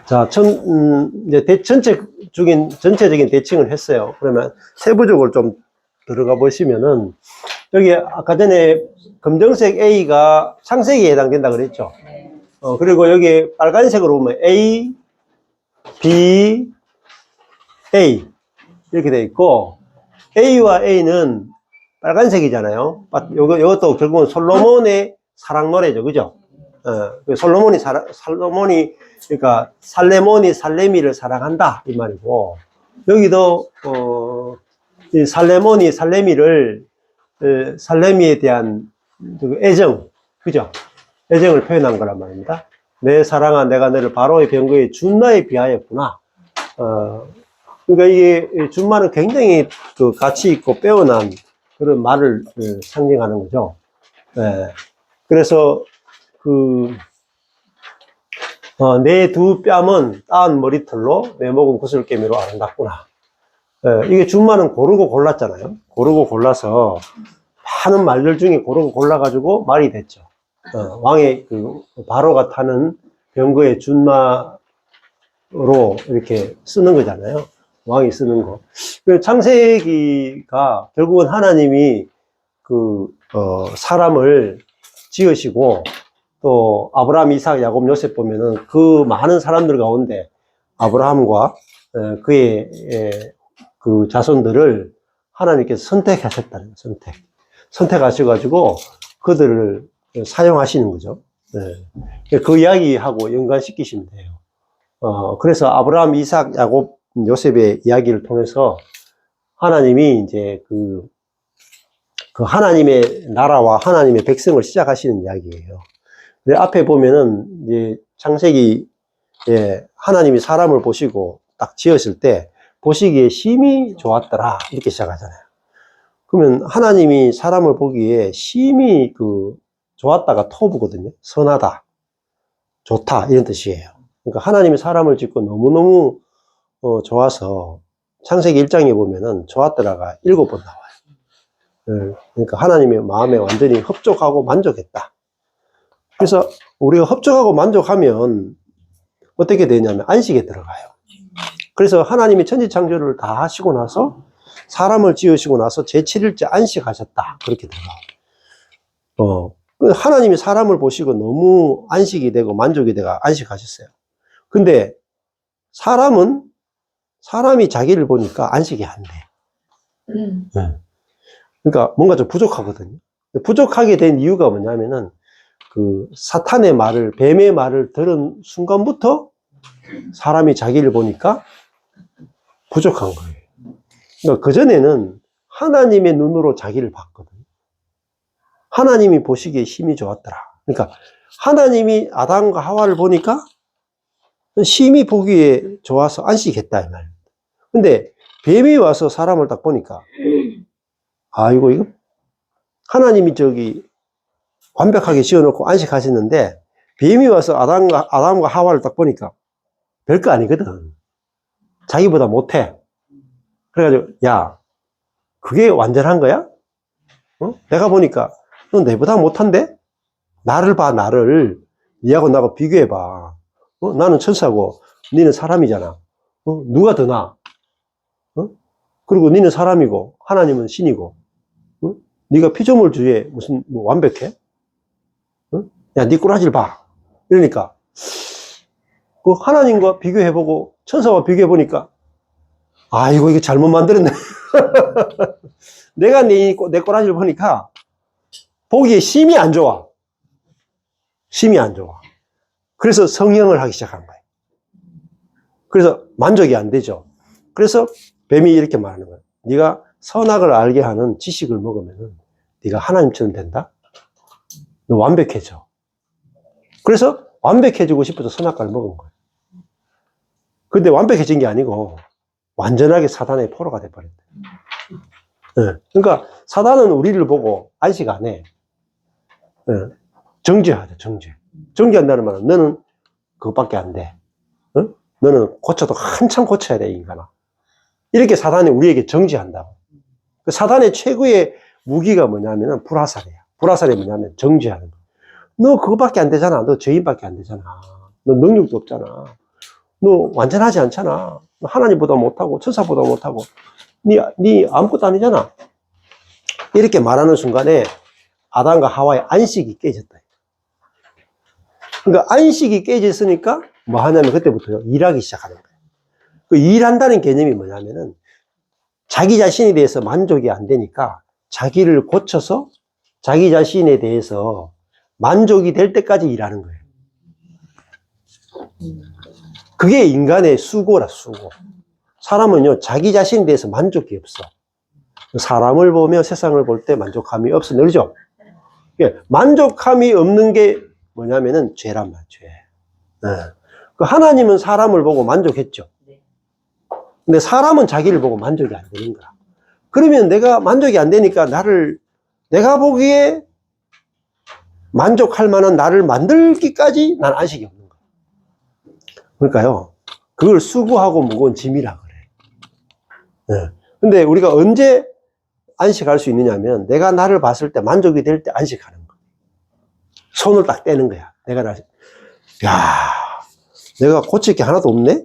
자, 이제 전체적인 대칭을 했어요. 그러면 세부적으로 좀 들어가 보시면은, 여기 아까 전에 검정색 A가 창세기에 해당된다 그랬죠. 그리고 여기 빨간색으로 보면 A, B, A 이렇게 돼 있고, A와 A는 빨간색이잖아요. 이것도 결국은 솔로몬의 사랑 노래죠, 그죠? 솔로몬이 그러니까 살레몬이 살레미를 사랑한다 이 말이고, 여기도 이 살레몬이 살레미에 대한 애정, 그죠? 애정을 표현한 거란 말입니다. 내 사랑아, 내가 너를 바로의 병거에 준마에 비하였구나. 그러니까 이게 준마는 굉장히 그 가치 있고 빼어난 그런 말을 상징하는 거죠. 그래서 내 두 뺨은 따은 머리털로 내 목은 구슬깨미로 아름답구나. 이게 준마는 고르고 골랐잖아요. 고르고 골라서 많은 말들 중에 고르고 골라가지고 말이 됐죠. 왕의 바로가 타는 병거의 준마로 이렇게 쓰는 거잖아요. 왕이 쓰는 거. 창세기가 결국은 하나님이 사람을 지으시고, 또 아브라함, 이삭, 야곱, 요셉 보면은 그 많은 사람들 가운데 아브라함과 그의 그 자손들을 하나님께서 선택하셨다는 거예요. 선택하셔가지고 그들을 사용하시는 거죠. 그 이야기하고 연관시키시면 돼요. 그래서 아브라함, 이삭, 야곱, 요셉의 이야기를 통해서 하나님이 이제 그 하나님의 나라와 하나님의 백성을 시작하시는 이야기예요. 앞에 보면은 이제 창세기에 하나님이 사람을 보시고 딱 지었을 때 보시기에 심히 좋았더라 이렇게 시작하잖아요. 그러면 하나님이 사람을 보기에 심히 좋았다가 토부거든요. 선하다, 좋다 이런 뜻이에요. 그러니까 하나님이 사람을 짓고 너무너무 좋아서 창세기 1장에 보면은 좋았더라가 7번 나와요. 그러니까 하나님의 마음에 완전히 흡족하고 만족했다. 그래서 우리가 흡족하고 만족하면 어떻게 되냐면 안식에 들어가요. 그래서 하나님이 천지창조를 다 하시고 나서 사람을 지으시고 나서 제7일째 안식하셨다 그렇게 들어가요. 하나님이 사람을 보시고 너무 안식이 되고 만족이 되고 안식하셨어요. 근데 사람이 자기를 보니까 안식이 안 돼. 그러니까 뭔가 좀 부족하거든요. 부족하게 된 이유가 뭐냐면은 사탄의 말을, 뱀의 말을 들은 순간부터 사람이 자기를 보니까 부족한 거예요. 그러니까 그전에는 하나님의 눈으로 자기를 봤거든요. 하나님이 보시기에 심히 좋았더라. 그러니까 하나님이 아담과 하와를 보니까 심히 보기에 좋아서 안식했다 이 말입니다. 근데 뱀이 와서 사람을 딱 보니까 이거 하나님이 완벽하게 지어놓고 안식하시는데 뱀이 와서 아담과 하와를 딱 보니까 별거 아니거든. 자기보다 못해. 그래가지고 야, 그게 완전한 거야? 내가 보니까 너 내보다 못한데? 나를 봐, 나를. 니하고 나하고 비교해봐. 나는 천사고 니는 사람이잖아. 누가 더 나아? 그리고 니는 사람이고 하나님은 신이고, 니가 피조물주의에 무슨 완벽해? 야, 니 꼬라지를 봐. 이러니까 하나님과 비교해보고 천사와 비교해보니까 이거 잘못 만들었네. 내가 내 꼬라지를 보니까 보기에 심히 안 좋아. 심히 안 좋아. 그래서 성형을 하기 시작한 거예요. 그래서 만족이 안 되죠. 그래서 뱀이 이렇게 말하는 거예요. 네가 선악을 알게 하는 지식을 먹으면 네가 하나님처럼 된다? 너 완벽해져. 그래서 완벽해지고 싶어서 선악과를 먹은 거예요. 근데 완벽해진 게 아니고 완전하게 사단의 포로가 돼버렸다. 그러니까 사단은 우리를 보고 안식 안 해. 정죄하죠, 정죄. 정죄한다는 말은 너는 그것밖에 안 돼. 너는 고쳐도 한참 고쳐야 돼, 인간아. 이렇게 사단이 우리에게 정죄한다고. 사단의 최고의 무기가 뭐냐면 불화살이야. 불화살이 뭐냐면 정죄하는 거. 너 그거밖에 안 되잖아. 너 죄인밖에 안 되잖아. 너 능력도 없잖아. 너 완전하지 않잖아. 너 하나님보다 못하고 천사보다 못하고 네 아무것도 아니잖아. 이렇게 말하는 순간에 아담과 하와의 안식이 깨졌다. 그러니까 안식이 깨졌으니까 뭐 하냐면 그때부터 일하기 시작하는 거예요. 그 일한다는 개념이 뭐냐면은 자기 자신에 대해서 만족이 안 되니까 자기를 고쳐서 자기 자신에 대해서 만족이 될 때까지 일하는 거예요. 그게 인간의 수고라, 수고. 사람은요, 자기 자신에 대해서 만족이 없어. 사람을 보며 세상을 볼 때 만족함이 없어. 그러죠? 만족함이 없는 게 뭐냐면은 죄란 말이야, 죄. 네. 그 하나님은 사람을 보고 만족했죠. 근데 사람은 자기를 보고 만족이 안 되는 거야. 그러면 내가 만족이 안 되니까 내가 보기에 만족할 만한 나를 만들기까지 난 안식이 없는 거야. 그러니까요, 그걸 수고하고 무거운 짐이라 그래. 네. 근데 우리가 언제 안식할 수 있느냐면 내가 나를 봤을 때 만족이 될 때 안식하는 거야. 손을 딱 떼는 거야. 내가 고칠 게 하나도 없네?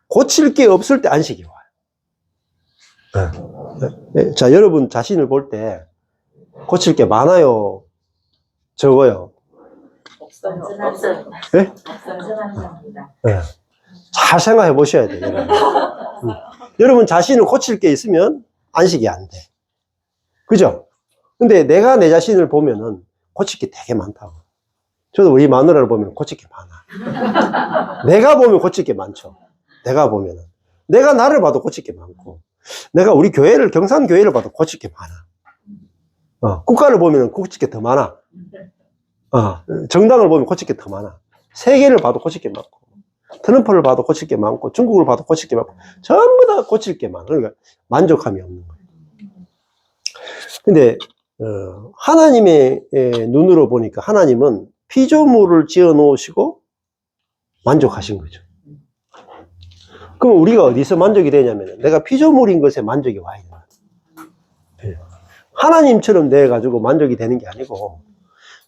고칠 게 없을 때 안식이 와요. 네. 자, 여러분 자신을 볼 때 고칠 게 많아요? 적어요? 없어요. 네? 네. 잘 생각해 보셔야 돼요. 여러분 자신을 고칠 게 있으면 안식이 안 돼. 그죠? 근데 내가 내 자신을 보면은 고칠 게 되게 많다고. 저도 우리 마누라를 보면 고칠 게 많아. 내가 보면 고칠 게 많죠. 내가 보면은. 내가 나를 봐도 고칠 게 많고, 내가 우리 교회를, 경산교회를 봐도 고칠 게 많아. 국가를 보면 고칠 게 더 많아. 정당을 보면 고칠 게 더 많아. 세계를 봐도 고칠 게 많고, 트럼프를 봐도 고칠 게 많고, 중국을 봐도 고칠 게 많고, 전부 다 고칠 게 많아. 그러니까 만족함이 없는 거예요. 근데 하나님의 눈으로 보니까 하나님은 피조물을 지어 놓으시고 만족하신 거죠. 그럼 우리가 어디서 만족이 되냐면 내가 피조물인 것에 만족이 와야 돼요. 하나님처럼 돼가지고 만족이 되는 게 아니고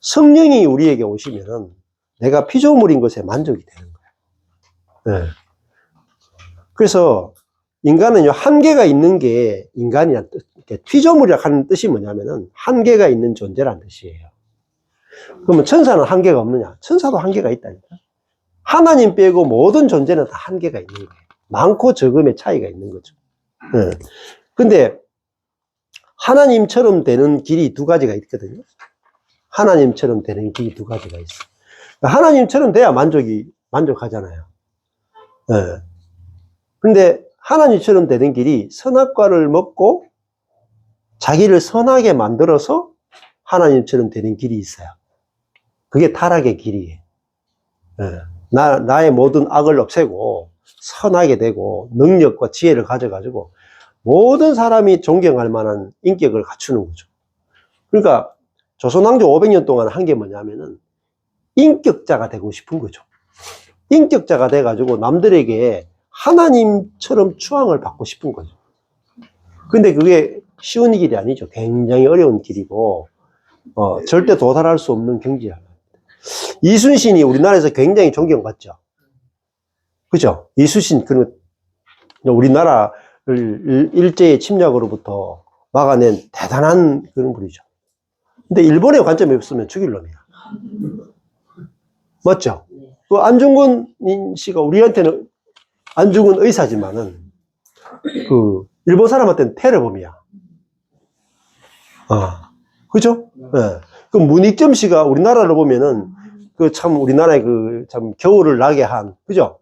성령이 우리에게 오시면은 내가 피조물인 것에 만족이 되는 거예요. 네. 그래서 인간은요, 한계가 있는 게 인간이란 뜻, 피조물이라고 하는 뜻이 뭐냐면은 한계가 있는 존재란 뜻이에요. 그러면 천사는 한계가 없느냐? 천사도 한계가 있다니까. 하나님 빼고 모든 존재는 다 한계가 있는 거예요. 많고 적음의 차이가 있는 거죠. 네. 근데 하나님처럼 되는 길이 두 가지가 있거든요. 하나님처럼 되는 길이 두 가지가 있어. 하나님처럼 돼야 만족하잖아요. 네. 근데 하나님처럼 되는 길이 선악과를 먹고 자기를 선하게 만들어서 하나님처럼 되는 길이 있어요. 그게 타락의 길이에요. 네. 나의 모든 악을 없애고 선하게 되고 능력과 지혜를 가져가지고 모든 사람이 존경할 만한 인격을 갖추는 거죠. 그러니까 조선왕조 500년 동안 한 게 뭐냐면은 인격자가 되고 싶은 거죠. 인격자가 돼가지고 남들에게 하나님처럼 추앙을 받고 싶은 거죠. 근데 그게 쉬운 길이 아니죠. 굉장히 어려운 길이고 절대 도달할 수 없는 경지야. 이순신이 우리나라에서 굉장히 존경받죠. 그죠? 이순신, 우리나라를 일제의 침략으로부터 막아낸 대단한 그런 분이죠. 근데 일본의 관점이 없으면 죽일 놈이야. 맞죠? 그 안중근 씨가 우리한테는 안중근 의사지만은 일본 사람한테는 테러범이야. 그죠? 네. 그 문익점 씨가 우리나라를 보면은 참 우리나라의 참 겨울을 나게 한, 그죠?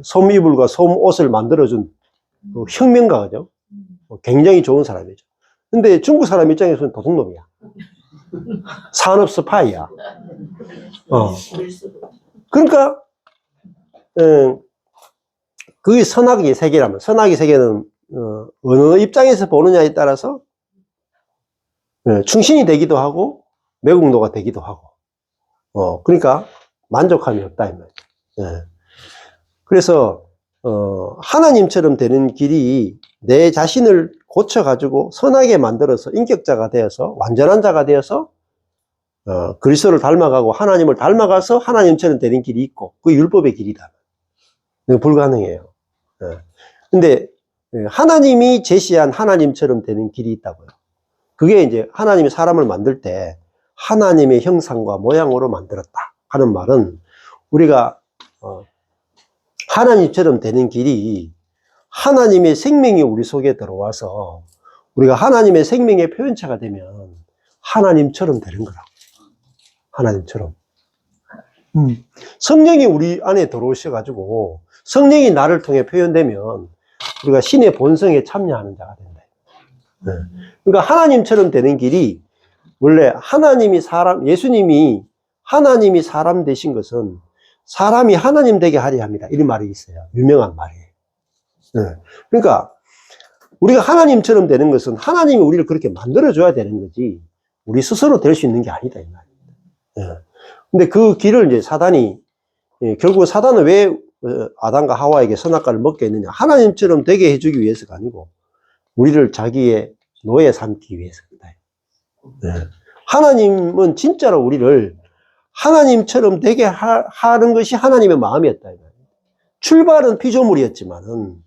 솜이불과 솜옷을 만들어준 혁명가죠. 굉장히 좋은 사람이죠. 근데 중국 사람 입장에서는 도둑놈이야. 산업 스파이야. 그러니까, 그게 선악의 세계라면, 선악의 세계는, 어느 입장에서 보느냐에 따라서, 충신이 되기도 하고, 매국노가 되기도 하고, 그러니까, 만족함이 없다, 이 말이에요. 그래서, 하나님처럼 되는 길이 내 자신을 고쳐가지고 선하게 만들어서 인격자가 되어서 완전한 자가 되어서 그리스도를 닮아가고 하나님을 닮아가서 하나님처럼 되는 길이 있고, 그 율법의 길이다. 이거 불가능해요. 근데 하나님이 제시한 하나님처럼 되는 길이 있다고요. 그게 이제 하나님이 사람을 만들 때 하나님의 형상과 모양으로 만들었다 하는 말은, 우리가 하나님처럼 되는 길이 하나님의 생명이 우리 속에 들어와서 우리가 하나님의 생명의 표현체가 되면 하나님처럼 되는 거라고. 하나님처럼. 성령이 우리 안에 들어오셔가지고 성령이 나를 통해 표현되면 우리가 신의 본성에 참여하는 자가 된다. 그러니까 하나님처럼 되는 길이, 원래 하나님이 사람, 예수님이 하나님이 사람 되신 것은 사람이 하나님 되게 하려 합니다. 이런 말이 있어요. 유명한 말이에요. 그러니까 우리가 하나님처럼 되는 것은 하나님이 우리를 그렇게 만들어줘야 되는 거지, 우리 스스로 될 수 있는 게 아니다, 이 말입니다. 근데 그 길을 이제 사단이, 결국 사단은 왜 아담과 하와에게 선악과를 먹게 했느냐? 하나님처럼 되게 해주기 위해서가 아니고 우리를 자기의 노예 삼기 위해서입니다. 하나님은 진짜로 우리를 하나님처럼 되게 하는 것이 하나님의 마음이었다. 출발은 피조물이었지만은,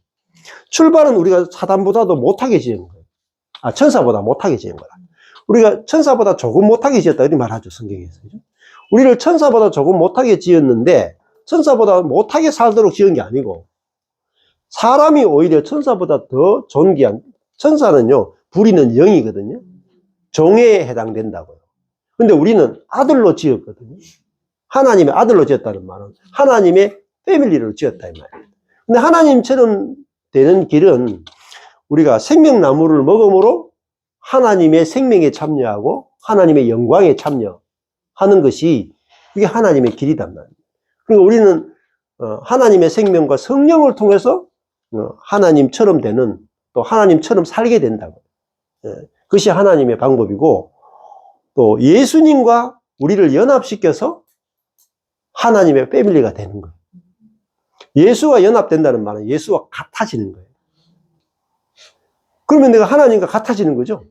출발은 우리가 사단보다도 못하게 지은 거예요. 천사보다 못하게 지은 거라. 우리가 천사보다 조금 못하게 지었다, 이렇게 말하죠, 성경에서. 우리를 천사보다 조금 못하게 지었는데, 천사보다 못하게 살도록 지은 게 아니고, 사람이 오히려 천사보다 더 존귀한, 천사는요, 부리는 영이거든요. 종에 해당된다고요. 근데 우리는 아들로 지었거든요. 하나님의 아들로 지었다는 말은 하나님의 패밀리로 지었다, 이 말이에요. 근데 하나님처럼 되는 길은 우리가 생명나무를 먹음으로 하나님의 생명에 참여하고 하나님의 영광에 참여하는 것이, 이게 하나님의 길이단 말이에요. 그러니까 우리는 하나님의 생명과 성령을 통해서 하나님처럼 되는, 또 하나님처럼 살게 된다고. 그것이 하나님의 방법이고, 또 예수님과 우리를 연합시켜서 하나님의 패밀리가 되는 거예요. 예수와 연합된다는 말은 예수와 같아지는 거예요. 그러면 내가 하나님과 같아지는 거죠.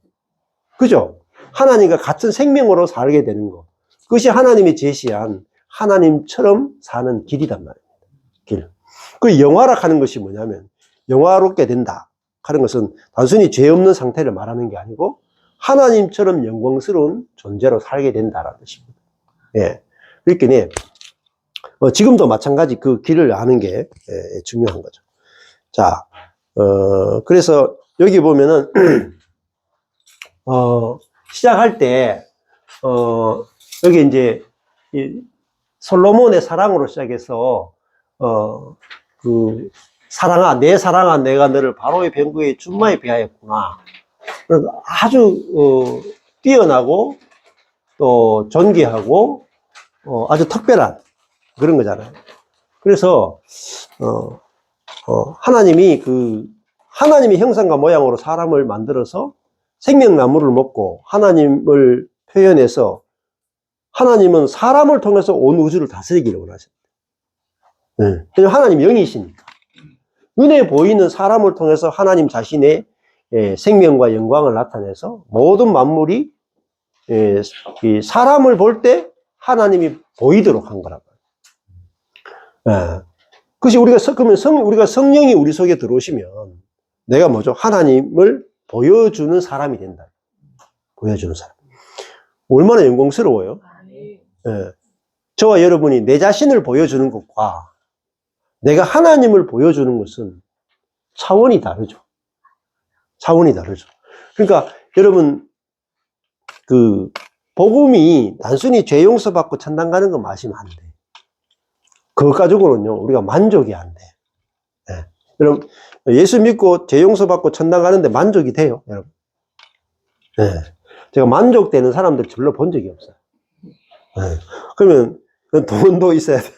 그죠? 하나님과 같은 생명으로 살게 되는 거. 그것이 하나님이 제시한 하나님처럼 사는 길이단 말입니다. 길. 그 영화락 하는 것이 뭐냐면, 영화롭게 된다 하는 것은 단순히 죄 없는 상태를 말하는 게 아니고 하나님처럼 영광스러운 존재로 살게 된다라는 뜻입니다. 예. 그러니까 지금도 마찬가지 그 길을 아는 게 중요한 거죠. 자, 그래서 여기 보면은 시작할 때 여기 이제 솔로몬의 사랑으로 시작해서 내 사랑아, 내가 너를 바로의 병거에 준마에 비하였구나. 그래서 아주 뛰어나고 또 존귀하고 아주 특별한 그런 거잖아요. 그래서 하나님이 하나님의 형상과 모양으로 사람을 만들어서 생명나무를 먹고 하나님을 표현해서, 하나님은 사람을 통해서 온 우주를 다스리기를 원하십니다. 왜냐하면 하나님 영이시니까. 눈에 보이는 사람을 통해서 하나님 자신의 생명과 영광을 나타내서 모든 만물이 사람을 볼 때 하나님이 보이도록 한 거란 말이에요. 그것이 우리가 성령이 우리 속에 들어오시면 내가 뭐죠? 하나님을 보여주는 사람이 된다. 보여주는 사람. 얼마나 영광스러워요? 저와 여러분이 내 자신을 보여주는 것과 내가 하나님을 보여주는 것은 차원이 다르죠. 차원이 다르죠. 그러니까 여러분, 복음이 단순히 죄 용서받고 천당 가는 거 마시면 안 돼. 그것 가지고는요, 우리가 만족이 안 돼. 여러분, 예수 믿고 죄 용서받고 천당 가는데 만족이 돼요, 여러분? 제가 만족되는 사람들 별로 본 적이 없어요. 그러면 돈도 있어야 되고,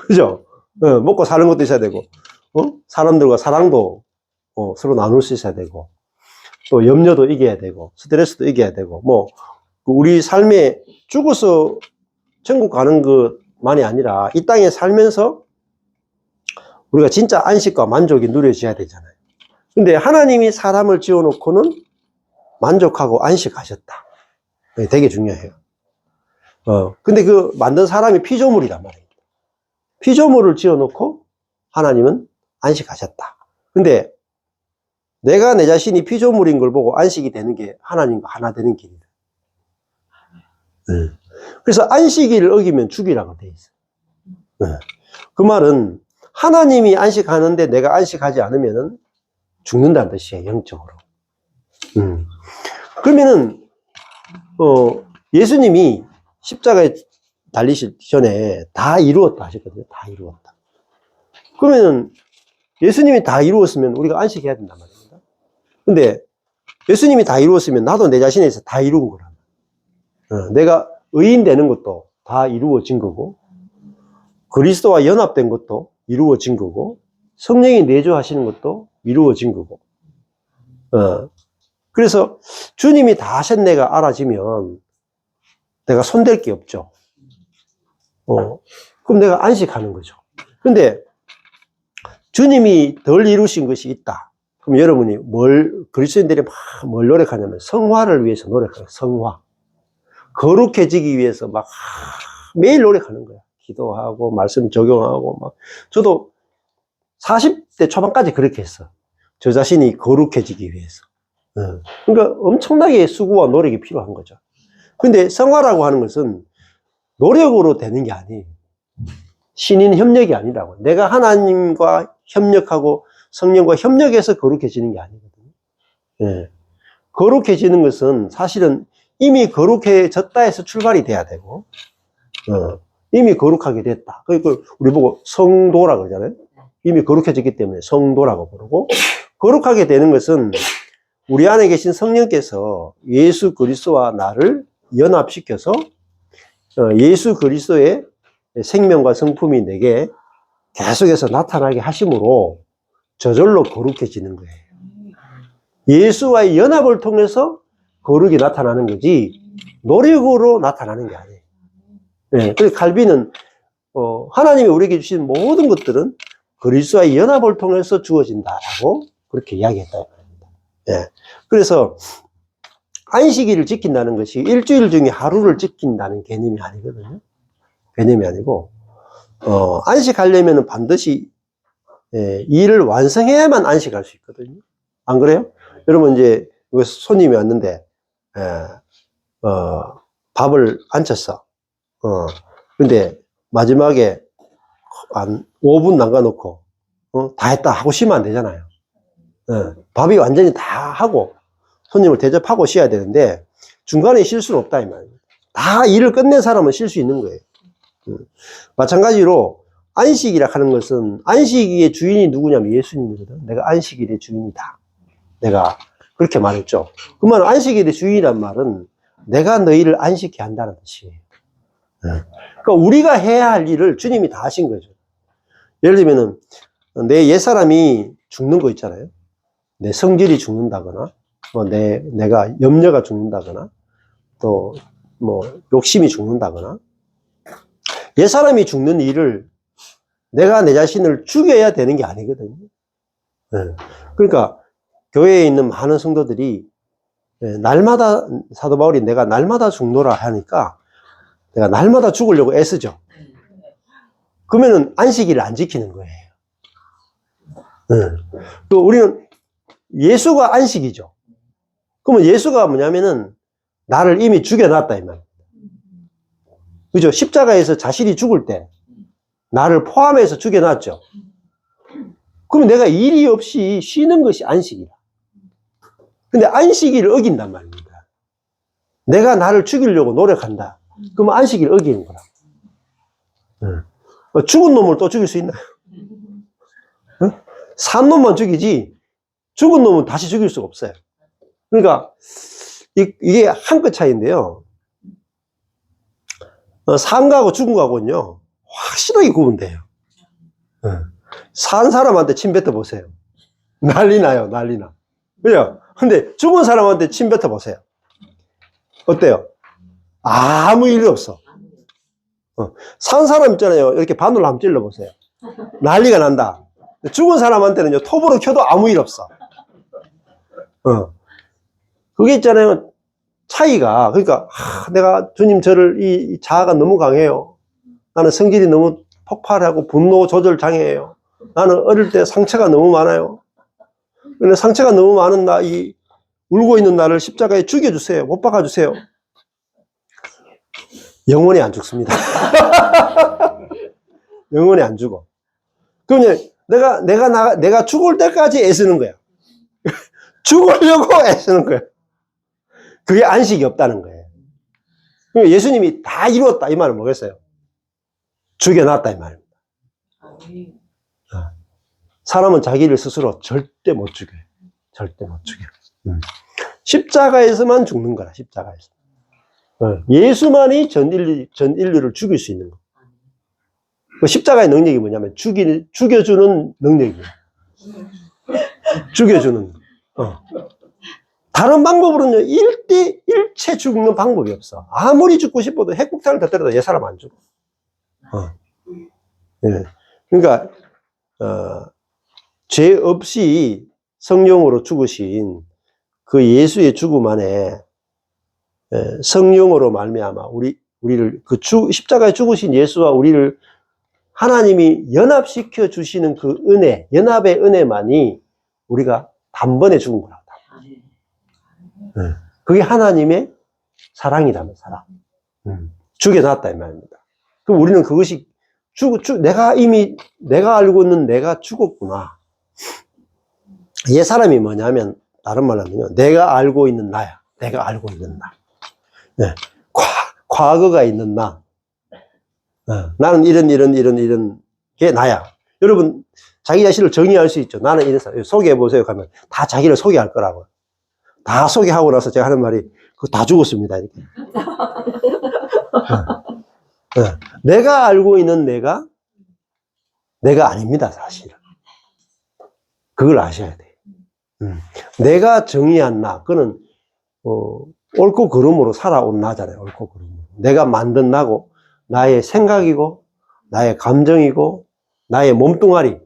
그죠? 먹고 사는 것도 있어야 되고, 사람들과 사랑도 서로 나눌 수 있어야 되고, 또 염려도 이겨야 되고, 스트레스도 이겨야 되고, 우리 삶에 죽어서 천국 가는 것만이 아니라 이 땅에 살면서 우리가 진짜 안식과 만족이 누려져야 되잖아요. 근데 하나님이 사람을 지어놓고는 만족하고 안식하셨다. 되게 중요해요. 근데 그 만든 사람이 피조물이란 말이에요. 피조물을 지어놓고 하나님은 안식하셨다. 근데 내가 내 자신이 피조물인 걸 보고 안식이 되는 게 하나님과 하나 되는 길이다. 그래서 안식일을 어기면 죽이라고 돼 있어요. 그 말은 하나님이 안식하는데 내가 안식하지 않으면 죽는다는 뜻이에요, 영적으로. 그러면은, 예수님이 십자가에 달리실 전에 다 이루었다 하셨거든요. 다 이루었다. 그러면은 예수님이 다 이루었으면 우리가 안식해야 된단 말입니다. 근데 예수님이 다 이루었으면 나도 내 자신에서 다 이룬 거라. 내가 의인 되는 것도 다 이루어진 거고, 그리스도와 연합된 것도 이루어진 거고, 성령이 내주하시는 것도 이루어진 거고. 그래서 주님이 다 하셨네가 알아지면 내가 손댈 게 없죠. 그럼 내가 안식하는 거죠. 근데 주님이 덜 이루신 것이 있다. 그럼 여러분이 그리스도인들이 막 뭘 노력하냐면 성화를 위해서 노력해요. 성화. 거룩해지기 위해서 막 매일 노력하는 거야. 기도하고 말씀 적용하고 막. 저도 40대 초반까지 그렇게 했어. 저 자신이 거룩해지기 위해서. 그러니까 엄청나게 수고와 노력이 필요한 거죠. 근데 성화라고 하는 것은 노력으로 되는 게 아니에요. 신인 협력이 아니라고. 내가 하나님과 협력하고 성령과 협력해서 거룩해지는 게 아니거든요. 거룩해지는 것은 사실은 이미 거룩해졌다 해서 출발이 돼야 되고, 이미 거룩하게 됐다. 그러니까 우리 보고 성도라고 그러잖아요. 이미 거룩해졌기 때문에 성도라고 부르고, 거룩하게 되는 것은 우리 안에 계신 성령께서 예수 그리스도와 나를 연합시켜서 예수 그리스도의 생명과 성품이 내게 계속해서 나타나게 하심으로 저절로 거룩해지는 거예요. 예수와의 연합을 통해서 거룩이 나타나는 거지 노력으로 나타나는 게 아니에요. 그래서 칼빈은 하나님이 우리에게 주신 모든 것들은 그리스도와의 연합을 통해서 주어진다라고 그렇게 이야기했다. 그래서 안식일을 지킨다는 것이 일주일 중에 하루를 지킨다는 개념이 아니거든요. 개념이 아니고 안식하려면 반드시 일을 완성해야만 안식할 수 있거든요. 안 그래요? 여러분 이제 손님이 왔는데 밥을 안 쳤어. 근데 마지막에 한 5분 남겨놓고 다 했다 하고 쉬면 안 되잖아요. 밥이 완전히 다 하고 손님을 대접하고 쉬어야 되는데 중간에 쉴 수는 없다 이 말입니다. 다 일을 끝낸 사람은 쉴 수 있는 거예요. 마찬가지로 안식이라 하는 것은 안식일의 주인이 누구냐면 예수님이거든. 내가 안식일의 주인이다. 내가 그렇게 말했죠. 그 말은 안식일의 주인이란 말은 내가 너희를 안식케 한다는 뜻이에요. 그러니까 우리가 해야 할 일을 주님이 다 하신 거죠. 예를 들면은 내 옛사람이 죽는 거 있잖아요. 내 성질이 죽는다거나 내가 염려가 죽는다거나 또 욕심이 죽는다거나 옛사람이 죽는 일을 내가 내 자신을 죽여야 되는 게 아니거든요. 그러니까 교회에 있는 많은 성도들이 날마다 사도 바울이 내가 날마다 죽노라 하니까 내가 날마다 죽으려고 애쓰죠. 그러면은 안식일을 안 지키는 거예요. 또 우리는 예수가 안식이죠. 그러면 예수가 뭐냐면은 나를 이미 죽여놨다 이 말입니다. 그죠? 십자가에서 자신이 죽을 때 나를 포함해서 죽여놨죠. 그러면 내가 일이 없이 쉬는 것이 안식이라. 근데 안식일을 어긴단 말입니다. 내가 나를 죽이려고 노력한다. 그러면 안식일을 어기는 거라. 죽은 놈을 또 죽일 수 있나요? 산 놈만 죽이지 죽은 놈은 다시 죽일 수가 없어요. 그러니까 이게 한 끗 차이인데요. 산 거하고 죽은 거하고는요 확실하게 구분돼요. 산 사람한테 침 뱉어 보세요. 난리 나요. 난리 나. 그죠? 근데 죽은 사람한테 침 뱉어 보세요. 어때요? 아무 일이 없어. 산 사람 있잖아요. 이렇게 바늘로 한번 찔러 보세요. 난리가 난다. 죽은 사람한테는요 톱으로 켜도 아무 일 없어. 그게 있잖아요. 차이가, 그러니까, 내가 주님 저를 이 자아가 너무 강해요. 나는 성질이 너무 폭발하고 분노 조절 장애예요. 나는 어릴 때 상처가 너무 많아요. 근데 상처가 너무 많은 울고 있는 나를 십자가에 죽여주세요. 못 박아주세요. 영원히 안 죽습니다. 영원히 안 죽어. 그러면 내가 죽을 때까지 애쓰는 거야. 죽으려고 애쓰는 거야. 그게 안식이 없다는 거예요. 예수님이 다 이루었다 이 말은 뭐겠어요? 죽여놨다 이 말입니다. 사람은 자기를 스스로 절대 못 죽여요. 절대 못 죽여요. 십자가에서만 죽는 거라. 십자가에서. 예수만이 전 인류를 죽일 수 있는 거. 십자가의 능력이 뭐냐면 죽여주는 능력이에요. 죽여주는. 다른 방법으로는요, 일체 죽는 방법이 없어. 아무리 죽고 싶어도 핵폭탄을 터뜨려도 얘 사람 안 죽어. 예. 그러니까, 죄 없이 성령으로 죽으신 그 예수의 죽음 안에 성령으로 말미암아 우리를 십자가에 죽으신 예수와 우리를 하나님이 연합시켜 주시는 그 은혜, 연합의 은혜만이 우리가 단번에 죽은 거라고. 그게 하나님의 사랑이라면 사랑. 죽여놨다 이 말입니다. 그럼 우리는 그것이 내가 알고 있는 내가 죽었구나. 옛 사람이 뭐냐면 다른 말로 하면요, 내가 알고 있는 나야. 내가 알고 있는 나. 네. 과거가 있는 나. 나는 이런 게 나야. 여러분 자기 자신을 정의할 수 있죠. 나는 이래서 소개해 보세요 하면 다 자기를 소개할 거라고. 다 소개하고 나서 제가 하는 말이 그거 다 죽었습니다. 이렇게. 내가 알고 있는 내가 아닙니다, 사실은. 그걸 아셔야 돼요. 내가 정의한 나, 그는 옳고 그름으로 살아온 나잖아요. 옳고 그름으로. 내가 만든 나고 나의 생각이고 나의 감정이고 나의 몸뚱아리,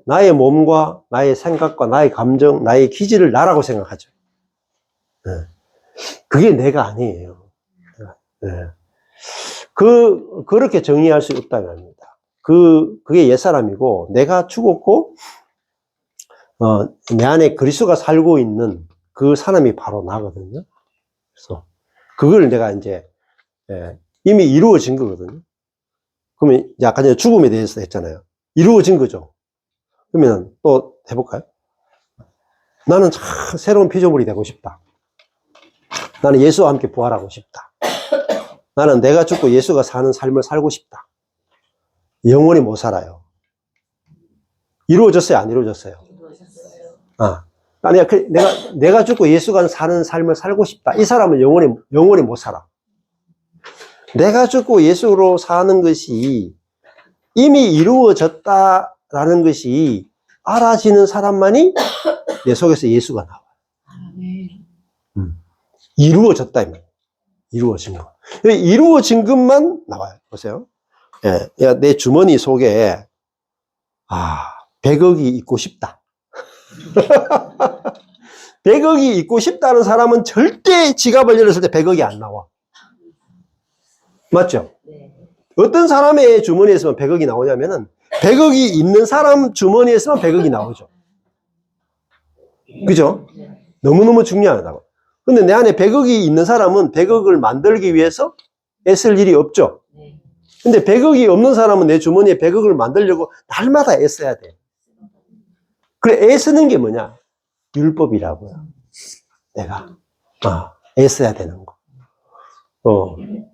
나의 몸과 나의 생각과 나의 감정, 나의 기질을 나라고 생각하죠. 그게 내가 아니에요. 그렇게 정의할 수 없다는 겁니다. 그게 옛사람이고, 내가 죽었고, 내 안에 그리스도가 살고 있는 그 사람이 바로 나거든요. 그래서, 그걸 내가 이제, 이미 이루어진 거거든요. 그러면, 아까 전에 죽음에 대해서 했잖아요. 이루어진 거죠. 그러면 또 해볼까요? 나는 참 새로운 피조물이 되고 싶다. 나는 예수와 함께 부활하고 싶다. 나는 내가 죽고 예수가 사는 삶을 살고 싶다. 영원히 못 살아요. 이루어졌어요? 안 이루어졌어요? 아니, 내가 죽고 예수가 사는 삶을 살고 싶다. 이 사람은 영원히 못 살아. 내가 죽고 예수로 사는 것이 이미 이루어졌다라는 것이 알아지는 사람만이 내 속에서 예수가 나와요. 이루어졌다, 이 말. 이루어진 거. 이루어진 것만 나와요. 보세요. 예, 내 주머니 속에, 100억이 있고 싶다. 100억이 있고 싶다는 사람은 절대 지갑을 열었을 때 100억이 안 나와. 맞죠? 어떤 사람의 주머니에서만 100억이 나오냐면은, 100억이 있는 사람 주머니에서만 100억이 나오죠. 그죠? 너무너무 중요하다고. 근데 내 안에 100억이 있는 사람은 100억을 만들기 위해서 애쓸 일이 없죠. 근데 100억이 없는 사람은 내 주머니에 100억을 만들려고 날마다 애써야 돼. 그래, 애쓰는 게 뭐냐? 율법이라고요. 내가. 애써야 되는 거.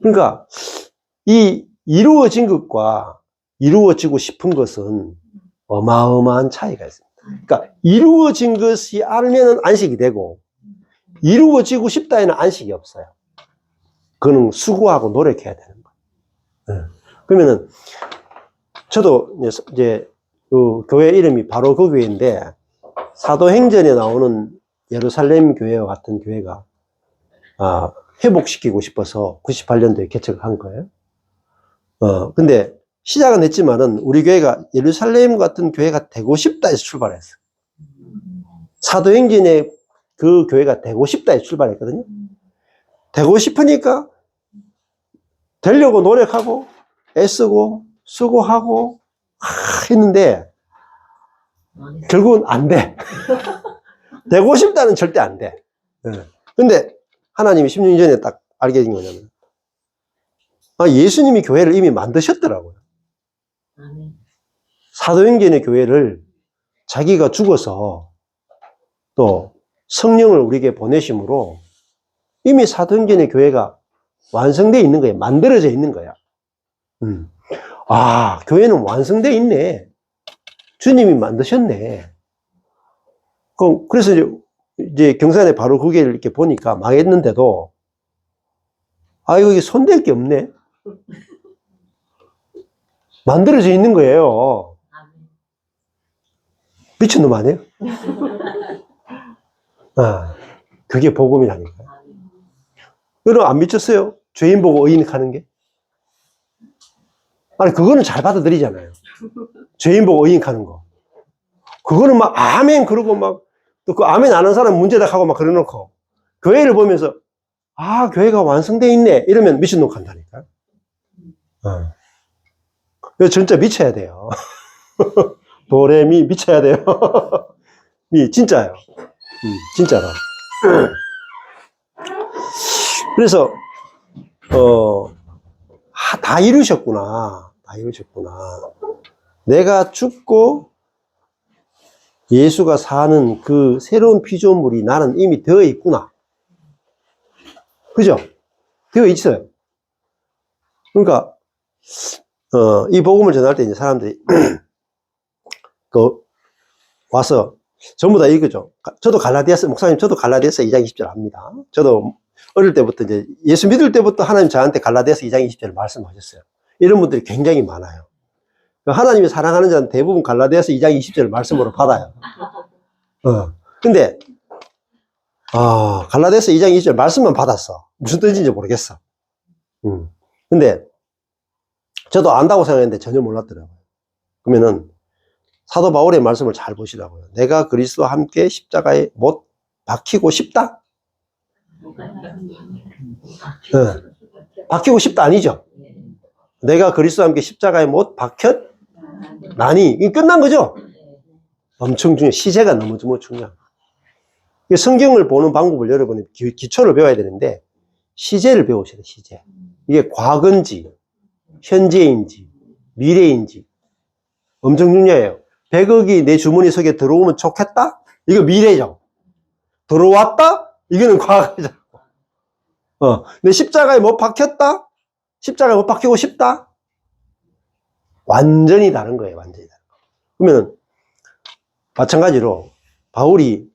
그러니까, 이 이루어진 것과 이루어지고 싶은 것은 어마어마한 차이가 있습니다. 그러니까, 이루어진 것이 알면은 안식이 되고, 이루어지고 싶다에는 안식이 없어요. 그거는 수고하고 노력해야 되는 거예요. 그러면은, 저도 이제, 그 교회 이름이 바로 그 교회인데, 사도행전에 나오는 예루살렘 교회와 같은 교회가, 회복시키고 싶어서 98년도에 개척을 한 거예요. 근데 시작은 했지만은 우리 교회가 예루살렘 같은 교회가 되고 싶다 해서 출발했어요. 사도행전에 그 교회가 되고 싶다 해서 출발했거든요. 되고 싶으니까 되려고 노력하고 애쓰고 수고하고 했는데 결국은 안 돼. 되고 싶다는 절대 안 돼. 근데 하나님이 10년 전에 딱 알게 된 거냐면 예수님이 교회를 이미 만드셨더라고요. 사도행전의 교회를 자기가 죽어서 또 성령을 우리에게 보내심으로 이미 사도행전의 교회가 완성되어 있는 거예요. 만들어져 있는 거야. 교회는 완성되어 있네. 주님이 만드셨네. 그래서 이제 경산에 바로 그게를 이렇게 보니까 망했는데도 이게 손댈 게 없네. 만들어져 있는 거예요. 미친놈 아니에요? 그게 복음이라니까요. 여러분 안 미쳤어요? 죄인 보고 의인하는 게? 그거는 잘 받아들이잖아요. 죄인 보고 의인하는 거. 그거는 막 아멘 그러고 막 또 그 아멘 안 하는 사람 문제다 하고 막 그래놓고 교회를 보면서 교회가 완성되어 있네 이러면 미친놈 간다니까요. 이거 진짜 미쳐야 돼요. 도레미 미쳐야 돼요. 진짜요. 진짜로. 그래서 다 이루셨구나. 다 이루셨구나. 내가 죽고 예수가 사는 그 새로운 피조물이 나는 이미 되어 있구나. 그죠? 되어 있어요. 그러니까 이 복음을 전할 때 이제 사람들이 와서 전부 다 이거죠. 저도 목사님 저도 갈라디아서 2장 20절 압니다. 저도 어릴 때부터 이제 예수 믿을 때부터 하나님 저한테 갈라디아서 2장 20절을 말씀하셨어요. 이런 분들이 굉장히 많아요. 하나님이 사랑하는 자는 대부분 갈라디아서 2장 20절을 말씀으로 받아요. 근데 갈라디아서 2장 20절 말씀만 받았어. 무슨 뜻인지 모르겠어. 근데 저도 안다고 생각했는데 전혀 몰랐더라고요. 그러면은 사도 바울의 말씀을 잘 보시라고요. 내가 그리스도와 함께 십자가에 못 박히고 싶다? 박히고 싶다 아니죠? 내가 그리스도와 함께 십자가에 못 박혔나니 이게 끝난 거죠? 엄청 중요해. 시제가 너무 중요해. 성경을 보는 방법을 여러분이 기초를 배워야 되는데 시제를 배우셔야 돼요. 시제. 이게 과거인지 현재인지 미래인지 엄청 중요해요. 100억이 내 주머니 속에 들어오면 좋겠다? 이거 미래죠. 들어왔다? 이거는 과거죠. 내 십자가에 못 박혔다? 십자가에 못 박히고 싶다? 완전히 다른 거예요. 완전히 다른 거. 그러면 마찬가지로 바울이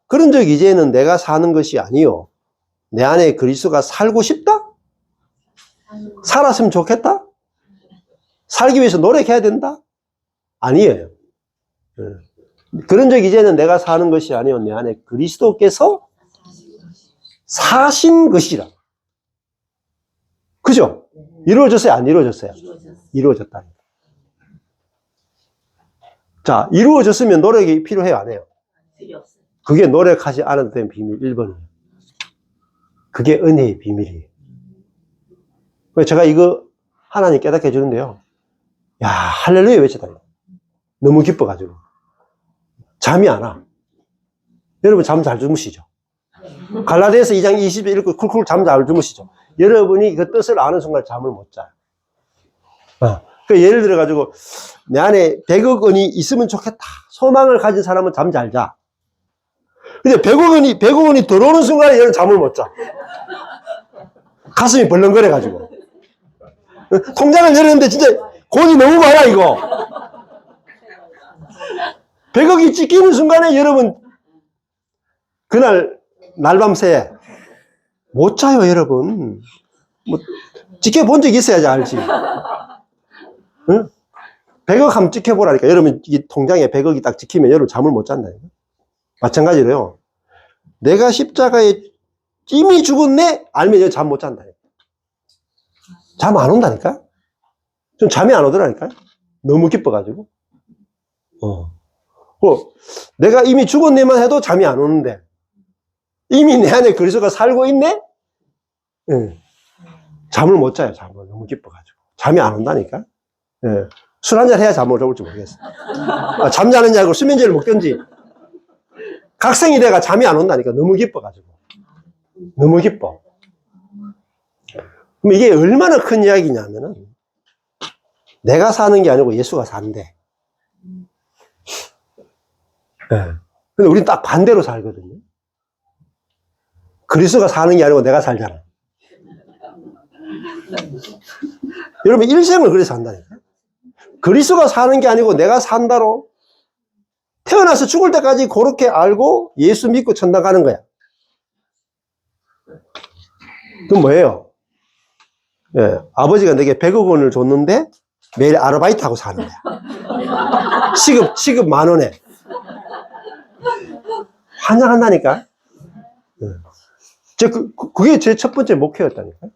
그런 적 이제는 내가 사는 것이 아니요 내 안에 그리스도가 살고 싶다? 살았으면 좋겠다? 살기 위해서 노력해야 된다? 아니에요. 그런 적 이제는 내가 사는 것이 아니요 내 안에 그리스도께서 사신 것이라. 그죠? 이루어졌어요? 안 이루어졌어요? 이루어졌다. 자, 이루어졌으면 노력이 필요해요? 안 해요? 그게 노력하지 않아도 되는 비밀 1번이에요. 그게 은혜의 비밀이에요. 제가 이거 하나님 깨닫게 해주는데요. 야, 할렐루야 외치다요. 너무 기뻐가지고. 잠이 안 와. 여러분 잠 잘 주무시죠? 갈라디아서 2장 20절 읽고 쿨쿨 잠 잘 주무시죠? 여러분이 그 뜻을 아는 순간 잠을 못 자요. 예를 들어가지고, 내 안에 100억 원이 있으면 좋겠다. 소망을 가진 사람은 잠 잘 자. 근데 100억 원이 들어오는 순간에 얘는 잠을 못 자. 가슴이 벌렁거려가지고. 통장을 열었는데 진짜 돈이 너무 많아, 이거. 100억이 찍히는 순간에 여러분, 그날, 날밤새 못 자요, 여러분. 지켜본 적 있어야지 알지. 응? 100억 한번 지켜보라니까. 여러분, 이 통장에 100억이 딱 지키면 여러분 잠을 못 잔다니까. 마찬가지로요. 내가 십자가에 이미 죽었네? 알면 잠 못 잔다니까. 잠 안 온다니까? 좀 잠이 안 오더라니까? 너무 기뻐가지고. 내가 이미 죽었네만 해도 잠이 안 오는데, 이미 내 안에 그리스도가 살고 있네? 예. 잠을 못 자요, 잠을. 너무 기뻐가지고. 잠이 안 온다니까? 예. 술 한잔 해야 잠을 올지 모르겠어. 잠자는 약을 수면제를 먹든지. 각성이 돼가 잠이 안 온다니까. 너무 기뻐가지고. 너무 기뻐. 그럼 이게 얼마나 큰 이야기냐면은, 내가 사는 게 아니고 예수가 산대. 예. 근데 우리는 딱 반대로 살거든요. 그리스도가 사는 게 아니고 내가 살잖아. 여러분, 일생을 그래서 산다니까. 그리스도가 사는 게 아니고 내가 산다로 태어나서 죽을 때까지 그렇게 알고 예수 믿고 천당 가는 거야. 그럼 뭐예요? 예, 아버지가 내게 100억 원을 줬는데 매일 아르바이트하고 사는 거야. 시급 10,000원에. 환장한다니까. 예. 그게 제 첫 번째 목표였다니까.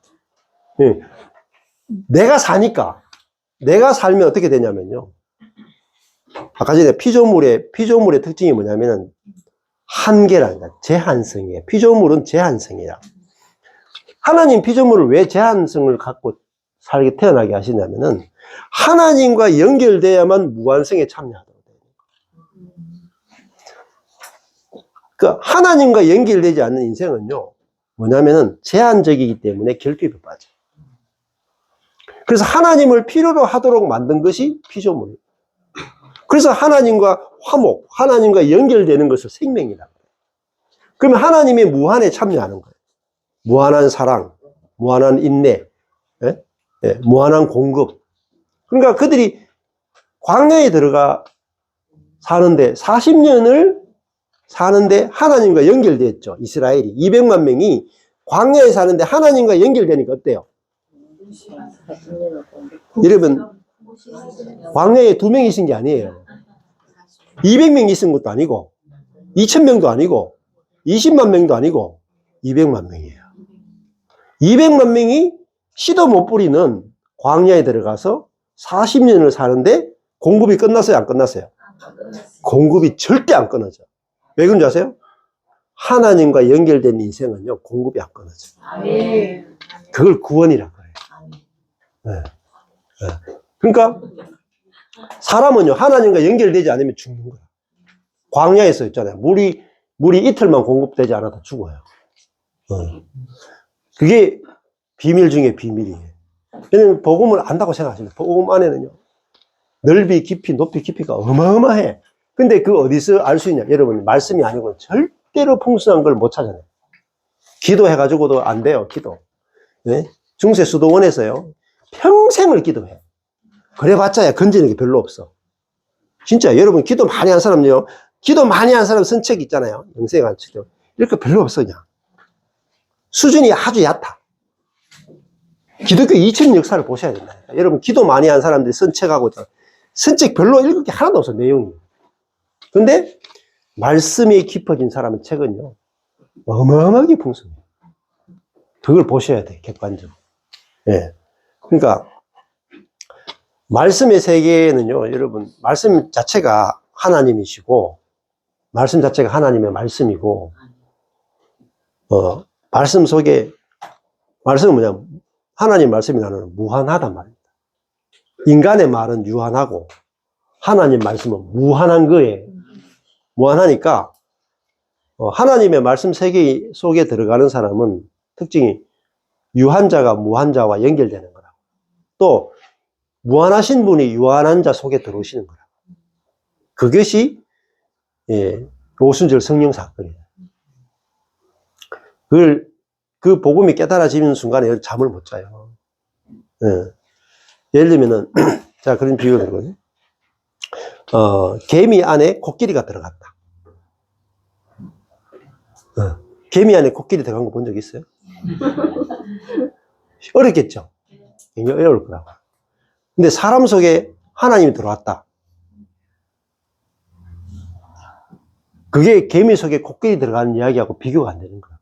예. 내가 사니까. 내가 살면 어떻게 되냐면요. 아까 전에 피조물의 특징이 뭐냐면은 한계라는 제한성이에요. 피조물은 제한성이야. 하나님 피조물을 왜 제한성을 갖고 살게 태어나게 하시냐면은 하나님과 연결돼야만 무한성에 참여하도록 돼요. 그 하나님과 연결되지 않는 인생은요, 뭐냐면은 제한적이기 때문에 결핍에 빠져. 그래서 하나님을 필요로 하도록 만든 것이 피조물이에요. 그래서 하나님과 화목, 하나님과 연결되는 것을 생명이라고 해요. 그러면 하나님의 무한에 참여하는 거예요. 무한한 사랑, 무한한 인내, 예? 예, 무한한 공급. 그러니까 그들이 광야에 들어가 사는데 40년을 사는데 하나님과 연결됐죠. 이스라엘이 200만 명이 광야에 사는데 하나님과 연결되니까 어때요? 여러분, 광야에 2명이 있은 게 아니에요. 200명이 있은 것도 아니고 2,000명도 아니고 20만 명도 아니고 200만 명이에요. 200만 명이 씨도 못 뿌리는 광야에 들어가서 40년을 사는데 공급이 끝났어요? 안 끝났어요? 공급이 절대 안 끊어져. 왜 그런지 아세요? 하나님과 연결된 인생은요, 공급이 안 끊어져. 그걸 구원이라고 해요. 네. 네. 그러니까 사람은요, 하나님과 연결되지 않으면 죽는 거야. 광야에서 있잖아요. 물이 이틀만 공급되지 않아도 죽어요. 그게 비밀 중에 비밀이에요. 왜냐면 복음을 안다고 생각하시면 복음 안에는요, 넓이, 깊이, 높이, 깊이가 어마어마해. 근데 그 어디서 알 수 있냐? 여러분, 말씀이 아니고 절대로 풍성한 걸 못 찾아내요. 기도해가지고도 안 돼요, 기도. 네? 중세 수도원에서요, 평생을 기도해. 그래봤자 건지는 게 별로 없어. 진짜 여러분, 기도 많이 한 사람요, 기도 많이 한 사람 선책 있잖아요. 영생한 책. 이렇게 별로 없어, 그냥. 수준이 아주 얕아. 기독교 2000년 역사를 보셔야 된다. 여러분, 기도 많이 한 사람들이 선책하고, 선책 별로 읽을 게 하나도 없어, 내용이. 근데, 말씀이 깊어진 사람의 책은요, 어마어마하게 풍성해요. 그걸 보셔야 돼, 객관적으로. 예. 그러니까, 말씀의 세계에는요, 여러분, 말씀 자체가 하나님이시고, 말씀 자체가 하나님의 말씀이고, 말씀 속에, 말씀은 뭐냐, 하나님 말씀이 나는 무한하단 말입니다. 인간의 말은 유한하고, 하나님 말씀은 무한한 거예요. 무한하니까, 하나님의 말씀 세계 속에 들어가는 사람은 특징이 유한자가 무한자와 연결되는 거라고. 또, 무한하신 분이 유한한 자 속에 들어오시는 거라고. 그것이, 오순절 성령 사건이에요. 그 복음이 깨달아지는 순간에 잠을 못 자요. 예를 들면은, 자, 그런 비유를 들거든요. 개미 안에 코끼리가 들어갔다. 개미 안에 코끼리 들어간 거 본 적 있어요? 어렵겠죠? 굉장히 어려울 거라고. 근데 사람 속에 하나님이 들어왔다. 그게 개미 속에 코끼리 들어가는 이야기하고 비교가 안 되는 거야.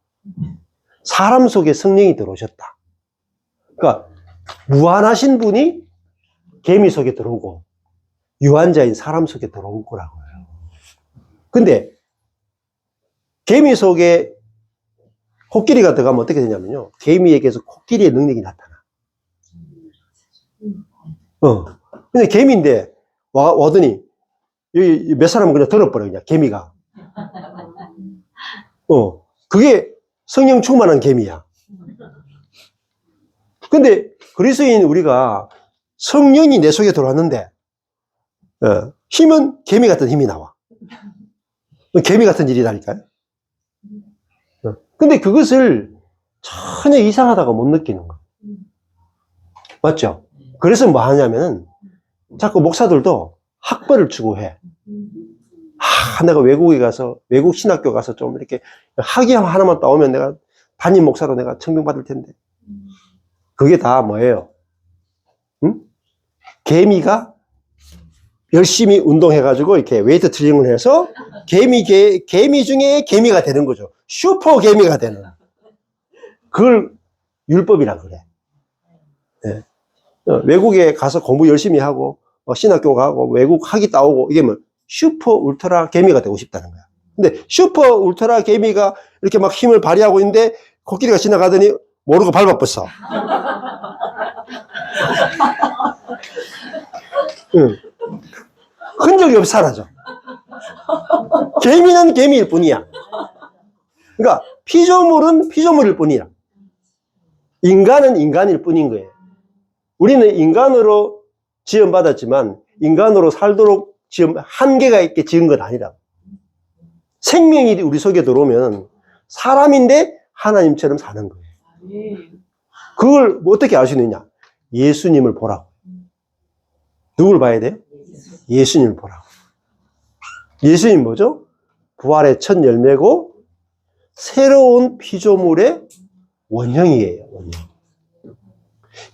사람 속에 성령이 들어오셨다. 그러니까 무한하신 분이 개미 속에 들어오고 유한자인 사람 속에 들어온 거라고요. 근데 개미 속에 코끼리가 들어가면 어떻게 되냐면요. 개미에게서 코끼리의 능력이 나타나. 그냥 개미인데, 와더니, 여기 몇 사람은 그냥 들어버려, 그냥, 개미가. 그게 성령 충만한 개미야. 근데, 그리스도인 우리가 성령이 내 속에 들어왔는데, 힘은 개미 같은 힘이 나와. 개미 같은 일이라니까요. 근데 그것을 전혀 이상하다고 못 느끼는 거예요. 맞죠? 그래서 뭐 하냐면은, 자꾸 목사들도 학벌을 추구해. 내가 외국에 가서, 외국 신학교 가서 좀 이렇게 학위험 하나만 따오면 내가 담임 목사로 내가 청명받을 텐데. 그게 다 뭐예요? 응? 개미가 열심히 운동해가지고 이렇게 웨이트 트레이닝을 해서 개미 중에 개미가 되는 거죠. 슈퍼 개미가 되는. 그걸 율법이라 그래. 네. 외국에 가서 공부 열심히 하고, 신학교 가고, 외국 학위 따오고, 이게 뭐, 슈퍼 울트라 개미가 되고 싶다는 거야. 근데 슈퍼 울트라 개미가 이렇게 막 힘을 발휘하고 있는데, 코끼리가 지나가더니 모르고 밟아버렸어. 응. 흔적이 없이 사라져. 개미는 개미일 뿐이야. 그러니까 피조물은 피조물일 뿐이야. 인간은 인간일 뿐인 거예요. 우리는 인간으로 지음받았지만 인간으로 살도록 한계가 있게 지은 건 아니라고. 생명이 우리 속에 들어오면 사람인데 하나님처럼 사는 거예요. 그걸 어떻게 알 수 있느냐? 예수님을 보라고. 누굴 봐야 돼요? 예수님을 보라고. 예수님 뭐죠? 부활의 첫 열매고 새로운 피조물의 원형이에요. 원형.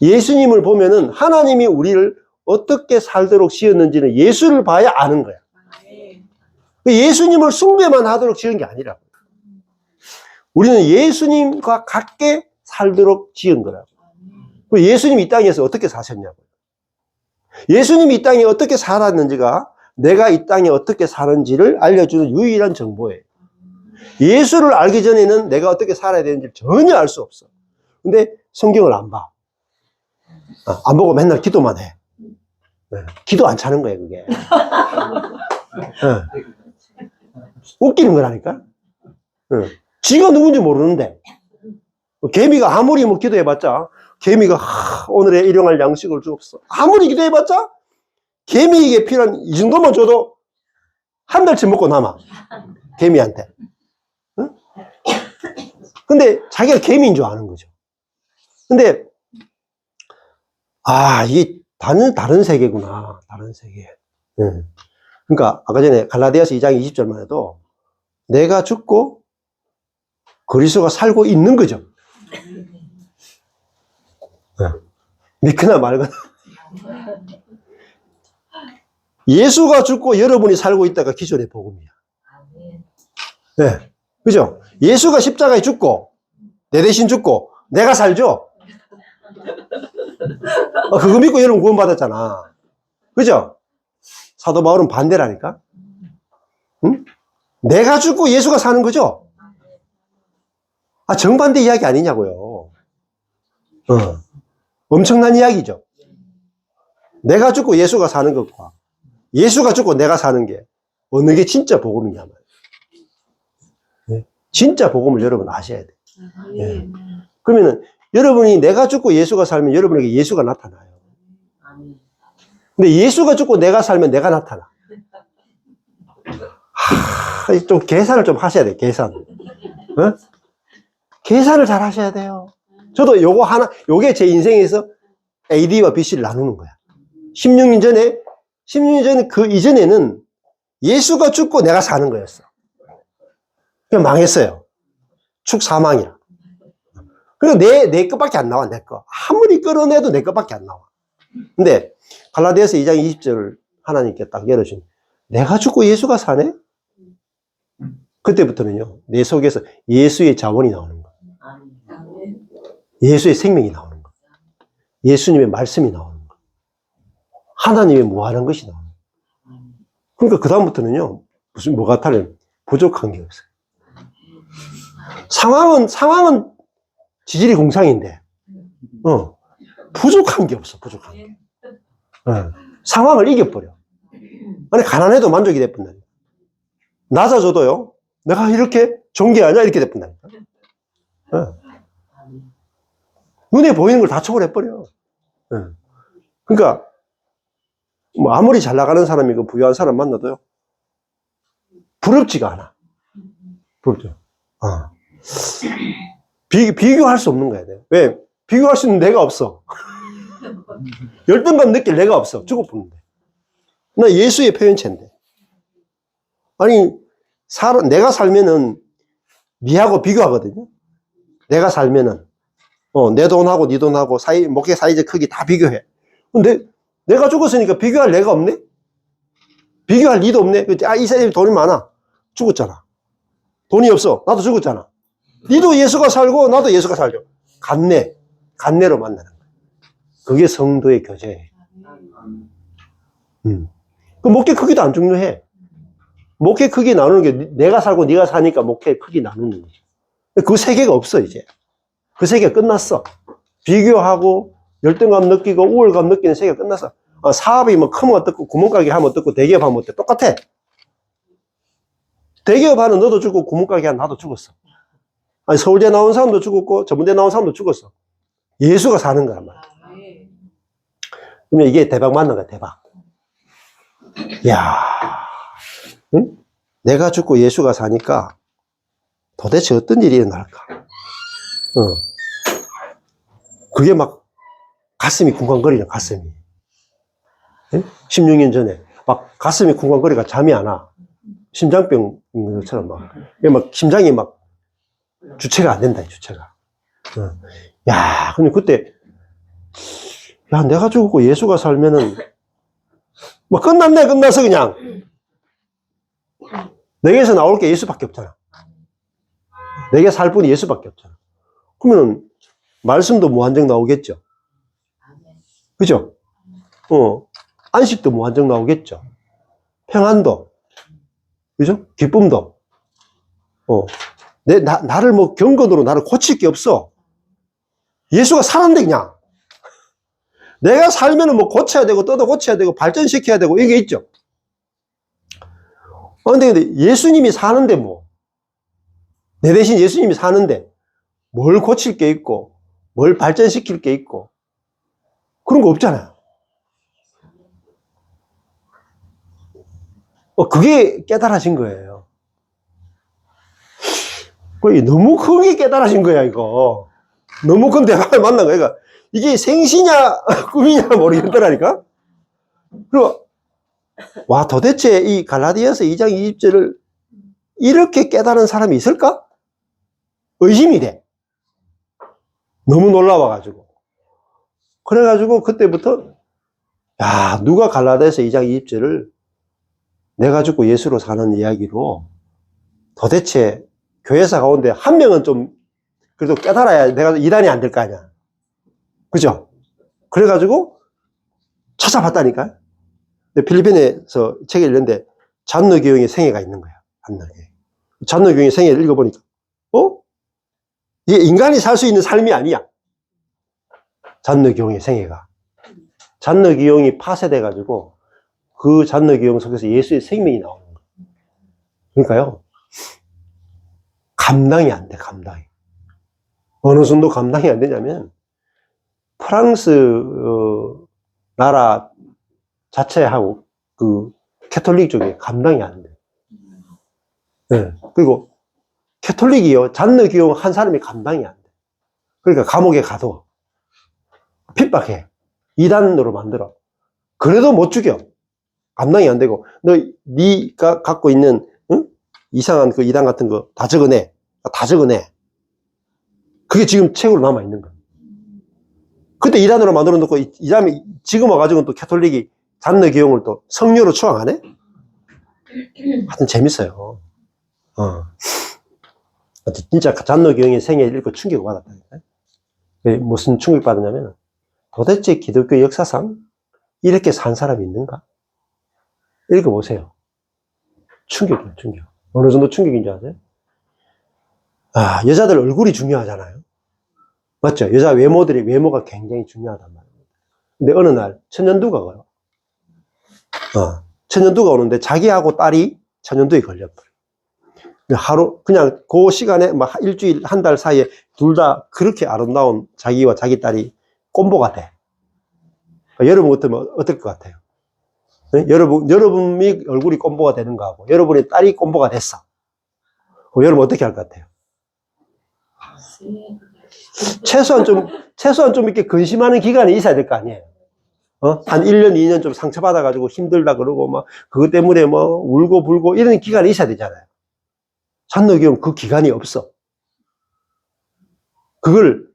예수님을 보면은 하나님이 우리를 어떻게 살도록 지었는지는 예수를 봐야 아는 거야. 예수님을 숭배만 하도록 지은 게 아니라고. 우리는 예수님과 같게 살도록 지은 거라고. 예수님이 이 땅에서 어떻게 사셨냐고요. 예수님이 이 땅에 어떻게 살았는지가 내가 이 땅에 어떻게 사는지를 알려주는 유일한 정보예요. 예수를 알기 전에는 내가 어떻게 살아야 되는지 전혀 알 수 없어. 근데 성경을 안 봐. 안 보고 맨날 기도만 해. 기도 안 차는 거예요, 그게. 웃기는 거라니까. 지가 누군지 모르는데. 개미가 아무리 뭐 기도해봤자, 개미가 오늘의 일용할 양식을 주옵소. 아무리 기도해봤자, 개미에게 필요한 이 정도만 줘도 한 달치 먹고 남아. 개미한테. 응? 근데 자기가 개미인 줄 아는 거죠. 근데, 이게 다른 세계구나. 다른 세계. 그러니까, 아까 전에 갈라디아서 2장 20절만 해도 내가 죽고 그리스도가 살고 있는 거죠. 믿거나 말거나. 예수가 죽고 여러분이 살고 있다가 기존의 복음이야. 네. 그죠? 예수가 십자가에 죽고, 내 대신 죽고, 내가 살죠? 그거 믿고 여러분 구원받았잖아. 그죠? 사도 바울은 반대라니까? 응? 내가 죽고 예수가 사는 거죠? 정반대 이야기 아니냐고요. 엄청난 이야기죠. 내가 죽고 예수가 사는 것과 예수가 죽고 내가 사는 게 어느 게 진짜 복음이냐 말이에요. 네. 진짜 복음을 여러분 아셔야 돼요. 네. 그러면은 여러분이 내가 죽고 예수가 살면 여러분에게 예수가 나타나요. 근데 예수가 죽고 내가 살면 내가 나타나. 좀 계산을 좀 하셔야 돼요. 계산. 계산을 잘 하셔야 돼요. 저도 요게 제 인생에서 AD와 BC를 나누는 거야. 16년 전에 그 이전에는 예수가 죽고 내가 사는 거였어. 그냥 망했어요. 축사망이야. 그러니까 내 것밖에 안 나와, 내 거. 아무리 끌어내도 내 것밖에 안 나와. 근데 갈라디아서 2장 20절을 하나님께 딱 열어준. 내가 죽고 예수가 사네? 그때부터는요, 내 속에서 예수의 자원이 나오는 거야. 예수의 생명이 나오는 거야. 예수님의 말씀이 나오는 거야. 하나님의 무한한 것이 나오는 거야. 그러니까 그다음부터는요, 뭐가 다른 부족한 게 없어요. 상황은 지질이 공상인데, 부족한 게 없어, 부족한 게. 상황을 이겨버려. 아니, 가난해도 만족이 돼버린다. 낮아져도요, 내가 이렇게 좋은 게 아니야? 이렇게 돼버린다니까. 눈에 보이는 걸 다 초월해버려. 그러니까, 뭐, 아무리 잘 나가는 사람이고 부유한 사람 만나도요, 부럽지가 않아. 부럽죠. 비교할 수 없는 거야. 왜? 비교할 수 있는 내가 없어. 열등감 느낄 내가 없어. 죽어보는데. 나 예수의 표현체인데. 아니, 내가 살면은 니하고 비교하거든요. 내가 살면은, 내 돈하고 니 돈하고 목회 사이즈 크기 다 비교해. 근데 내가 죽었으니까 비교할 내가 없네? 비교할 니도 없네? 이 사람이 돈이 많아. 죽었잖아. 돈이 없어. 나도 죽었잖아. 니도 예수가 살고 나도 예수가 살죠. 간내로 만나는 거야. 그게 성도의 교제예요. 그 목회 크기도 안 중요해. 목회 크기 나누는 게 내가 살고 네가 사니까 목회 크기 나누는 거지. 그 세계가 없어 이제. 그 세계가 끝났어. 비교하고 열등감 느끼고 우월감 느끼는 세계가 끝났어. 사업이 뭐 크면 어떻고 구멍가게 하면 어떻고 대기업하면 어때? 똑같아. 대기업하는 너도 죽고 구멍가게 하는 나도 죽었어. 아니, 서울대 나온 사람도 죽었고 전문대 나온 사람도 죽었어. 예수가 사는 거란 말이야. 그러면 이게 대박 맞는 거야, 대박. 이야, 응? 내가 죽고 예수가 사니까 도대체 어떤 일이 일어날까? 그게 막 가슴이 쿵쾅거리는 가슴이. 응? 16년 전에 막 가슴이 쿵쾅거리가 잠이 안 와. 심장병 있는 것처럼 막 심장이 막 주체가 안 된다, 주체가. 야, 근데 그때 야, 내가 죽고 예수가 살면은 뭐 끝났어 그냥. 내게서 나올 게 예수밖에 없잖아. 내게 살 분이 예수밖에 없잖아. 그러면 말씀도 무한정 나오겠죠. 그죠? 안식도 무한정 나오겠죠. 평안도, 그죠? 기쁨도. 나를 뭐 경건으로 나를 고칠 게 없어. 예수가 사는데 그냥. 내가 살면은 뭐 고쳐야 되고 뜯어 고쳐야 되고 발전시켜야 되고 이게 있죠. 근데 예수님이 사는데 뭐. 내 대신 예수님이 사는데 뭘 고칠 게 있고 뭘 발전시킬 게 있고 그런 거 없잖아요. 그게 깨달아진 거예요. 너무 크게 깨달아진 거야, 이거. 너무 큰 대박을 만난 거야. 그러니까 이게 생시냐, 꿈이냐 모르겠더라니까? 그리고, 와, 도대체 이 갈라디아서 2장 20절을 이렇게 깨달은 사람이 있을까? 의심이 돼. 너무 놀라워가지고. 그래가지고 그때부터, 야, 누가 갈라디아서 2장 20절을 내가 죽고 예수로 사는 이야기로 도대체 교회사 가운데 한 명은 좀 그래도 깨달아야 내가 이단이 안 될 거 아니야. 그죠? 그래가지고 찾아봤다니까. 근데 필리핀에서 책을 읽는데 잔느교영의 생애가 있는 거야. 잔느교영의 생애를 읽어보니까 이게 인간이 살 수 있는 삶이 아니야. 잔느교영의 생애가. 잔느교영이 파쇄돼가지고 그 잔느교영 속에서 예수의 생명이 나오는 거야. 그러니까요. 감당이 안 돼, 감당이. 어느 정도 감당이 안 되냐면, 프랑스, 나라 자체하고, 캐톨릭 쪽에 감당이 안 돼. 네. 그리고, 캐톨릭이요, 잔느교용 한 사람이 감당이 안 돼. 그러니까 감옥에 가둬. 핍박해. 이단으로 만들어. 그래도 못 죽여. 감당이 안 되고, 네가 갖고 있는, 이상한 그 이단 같은 거 다 적어내. 다 적어내. 그게 지금 책으로 남아있는 거야. 그때 이단으로 만들어 놓고, 이단이 지금 와가지고는 또 캐톨릭이 잔느교용을 또 성녀로 추앙 안 해? 하여튼 재밌어요. 진짜 잔느교용의 생애를 읽고 충격을 받았다니까. 무슨 충격 받았냐면, 도대체 기독교 역사상 이렇게 산 사람이 있는가? 읽어보세요. 충격이에요, 충격. 어느 정도 충격인 줄 아세요? 아, 여자들 얼굴이 중요하잖아요. 맞죠? 여자 외모가 굉장히 중요하단 말이에요. 근데 어느 날 천연두가 와요. 천연두가 오는데 자기하고 딸이 천연두에 걸렸어요. 하루, 그냥 그 시간에 막 일주일, 한 달 사이에 둘 다 그렇게 아름다운 자기와 자기 딸이 콤보가 돼. 여러분 같으면 어떨 것 같아요? 네? 여러분이 얼굴이 콤보가 되는 거하고, 여러분의 딸이 콤보가 됐어. 여러분 어떻게 할 것 같아요? 최소한 좀 이렇게 근심하는 기간이 있어야 될 거 아니에요? 한 1년, 2년 좀 상처받아가지고 힘들다 그러고, 막, 그것 때문에 뭐, 울고 불고 이런 기간이 있어야 되잖아요. 잔노기용 그 기간이 없어. 그걸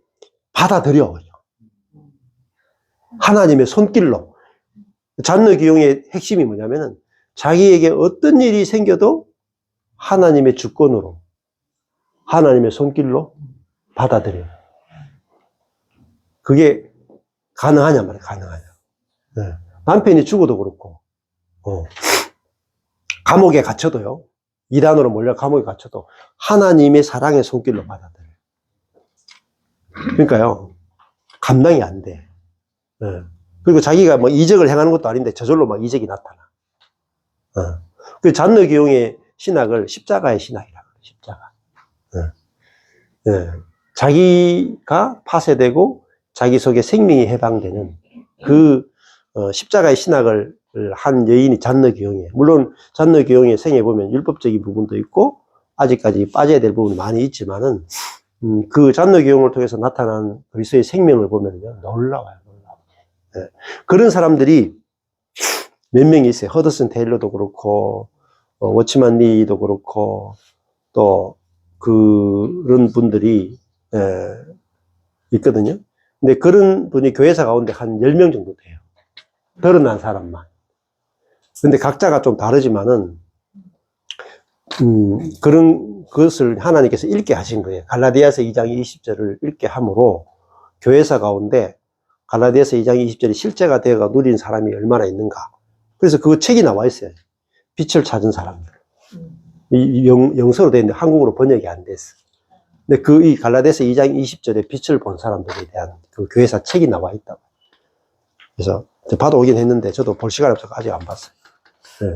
받아들여. 하나님의 손길로. 잔노기용의 핵심이 뭐냐면은, 자기에게 어떤 일이 생겨도 하나님의 주권으로, 하나님의 손길로 받아들여요. 그게 가능하냐 말이에요. 가능하냐. 네. 남편이 죽어도 그렇고, 감옥에 갇혀도요. 이단으로 몰려 감옥에 갇혀도 하나님의 사랑의 손길로 받아들여요. 그러니까요. 감당이 안 돼. 네. 그리고 자기가 뭐 이적을 행하는 것도 아닌데 저절로 막 이적이 나타나. 그 잔노기용의 신학을 십자가의 신학이라고 해요. 십자가. 네. 자기가 파쇄되고 자기 속에 생명이 해방되는 그 십자가의 신학을 한 여인이 잔노기용이에요. 물론 잔노기용의 생애 보면 율법적인 부분도 있고 아직까지 빠져야 될 부분이 많이 있지만은 그 잔노기용을 통해서 나타난 그리스도의 생명을 보면요 놀라워요. 네. 그런 사람들이 몇 명이 있어요. 허드슨 테일러도 그렇고 워치만 리도 그렇고 또 그런 분들이 있거든요. 근데 그런 분이 교회사 가운데 한 10명 정도 돼요. 드러난 사람만. 근데 각자가 좀 다르지만은, 그런 것을 하나님께서 읽게 하신 거예요. 갈라디아서 2장 20절을 읽게 함으로 교회사 가운데 갈라디아서 2장 20절이 실제가 되어가 누린 사람이 얼마나 있는가. 그래서 그 책이 나와 있어요. 빛을 찾은 사람들. 영서로 되어 있는데 한국어로 번역이 안 됐어. 근데 이 갈라디아서 2장 20절에 빛을 본 사람들에 대한 그 교회사 책이 나와 있다고. 그래서 받아오긴 했는데 저도 볼 시간이 없어서 아직 안 봤어요. 네.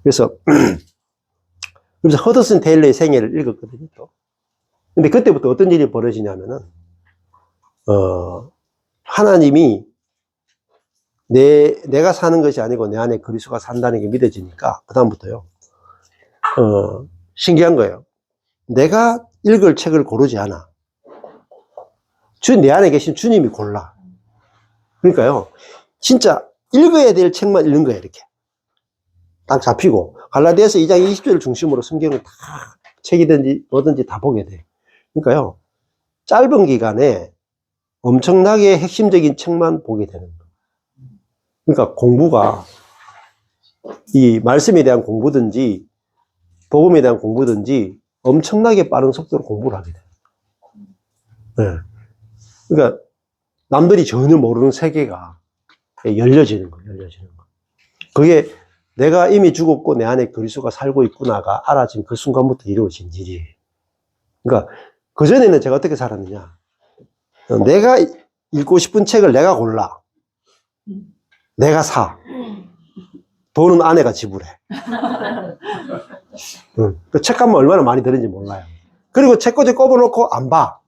그래서 허드슨 테일러의 생애를 읽었거든요. 또. 근데 그때부터 어떤 일이 벌어지냐면은 하나님이 내가 사는 것이 아니고 내 안에 그리스도가 산다는 게 믿어지니까 그다음부터요. 신기한 거예요. 내가 읽을 책을 고르지 않아. 내 안에 계신 주님이 골라. 그러니까요. 진짜 읽어야 될 책만 읽는 거예요. 이렇게. 딱 잡히고 갈라디아서 2장 20절을 중심으로 성경을 다 책이든지 뭐든지 다 보게 돼. 그러니까요. 짧은 기간에 엄청나게 핵심적인 책만 보게 되는 거예요. 그러니까 공부가 이 말씀에 대한 공부든지 복음에 대한 공부든지 엄청나게 빠른 속도로 공부를 하게 돼요. 네. 그러니까 남들이 전혀 모르는 세계가 열려지는 거예요. 열려지는 거. 그게 내가 이미 죽었고 내 안에 그리스도가 살고 있구나가 알아진 그 순간부터 이루어진 일이에요. 그러니까 그전에는 제가 어떻게 살았느냐. 내가 읽고 싶은 책을 내가 골라. 내가 사. 돈은 아내가 지불해. 그 책값만 얼마나 많이 드는지 몰라요. 그리고 책꽂이 꼽아놓고 안 봐.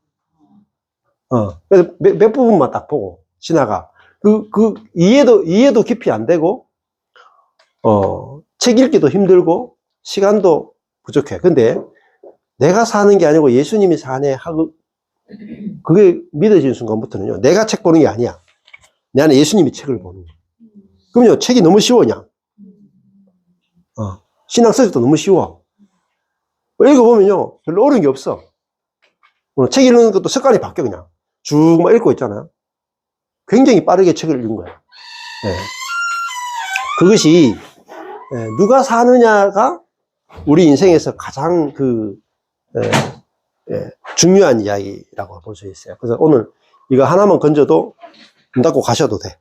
그래서 몇 부분만 딱 보고 지나가. 이해도 깊이 안 되고, 책 읽기도 힘들고, 시간도 부족해. 근데 내가 사는 게 아니고 예수님이 사네 하고, 그게 믿어지는 순간부터는요, 내가 책 보는 게 아니야. 내 안에 예수님이 책을 보는 거야. 그럼요, 책이 너무 쉬워, 그냥. 신앙 서적도 너무 쉬워. 읽어보면요, 별로 어려운 게 없어. 책 읽는 것도 습관이 바뀌어, 그냥. 쭉 막 읽고 있잖아요. 굉장히 빠르게 책을 읽는 거예요. 네. 그것이, 누가 사느냐가 우리 인생에서 가장 중요한 이야기라고 볼 수 있어요. 그래서 오늘 이거 하나만 건져도 눈 닫고 가셔도 돼.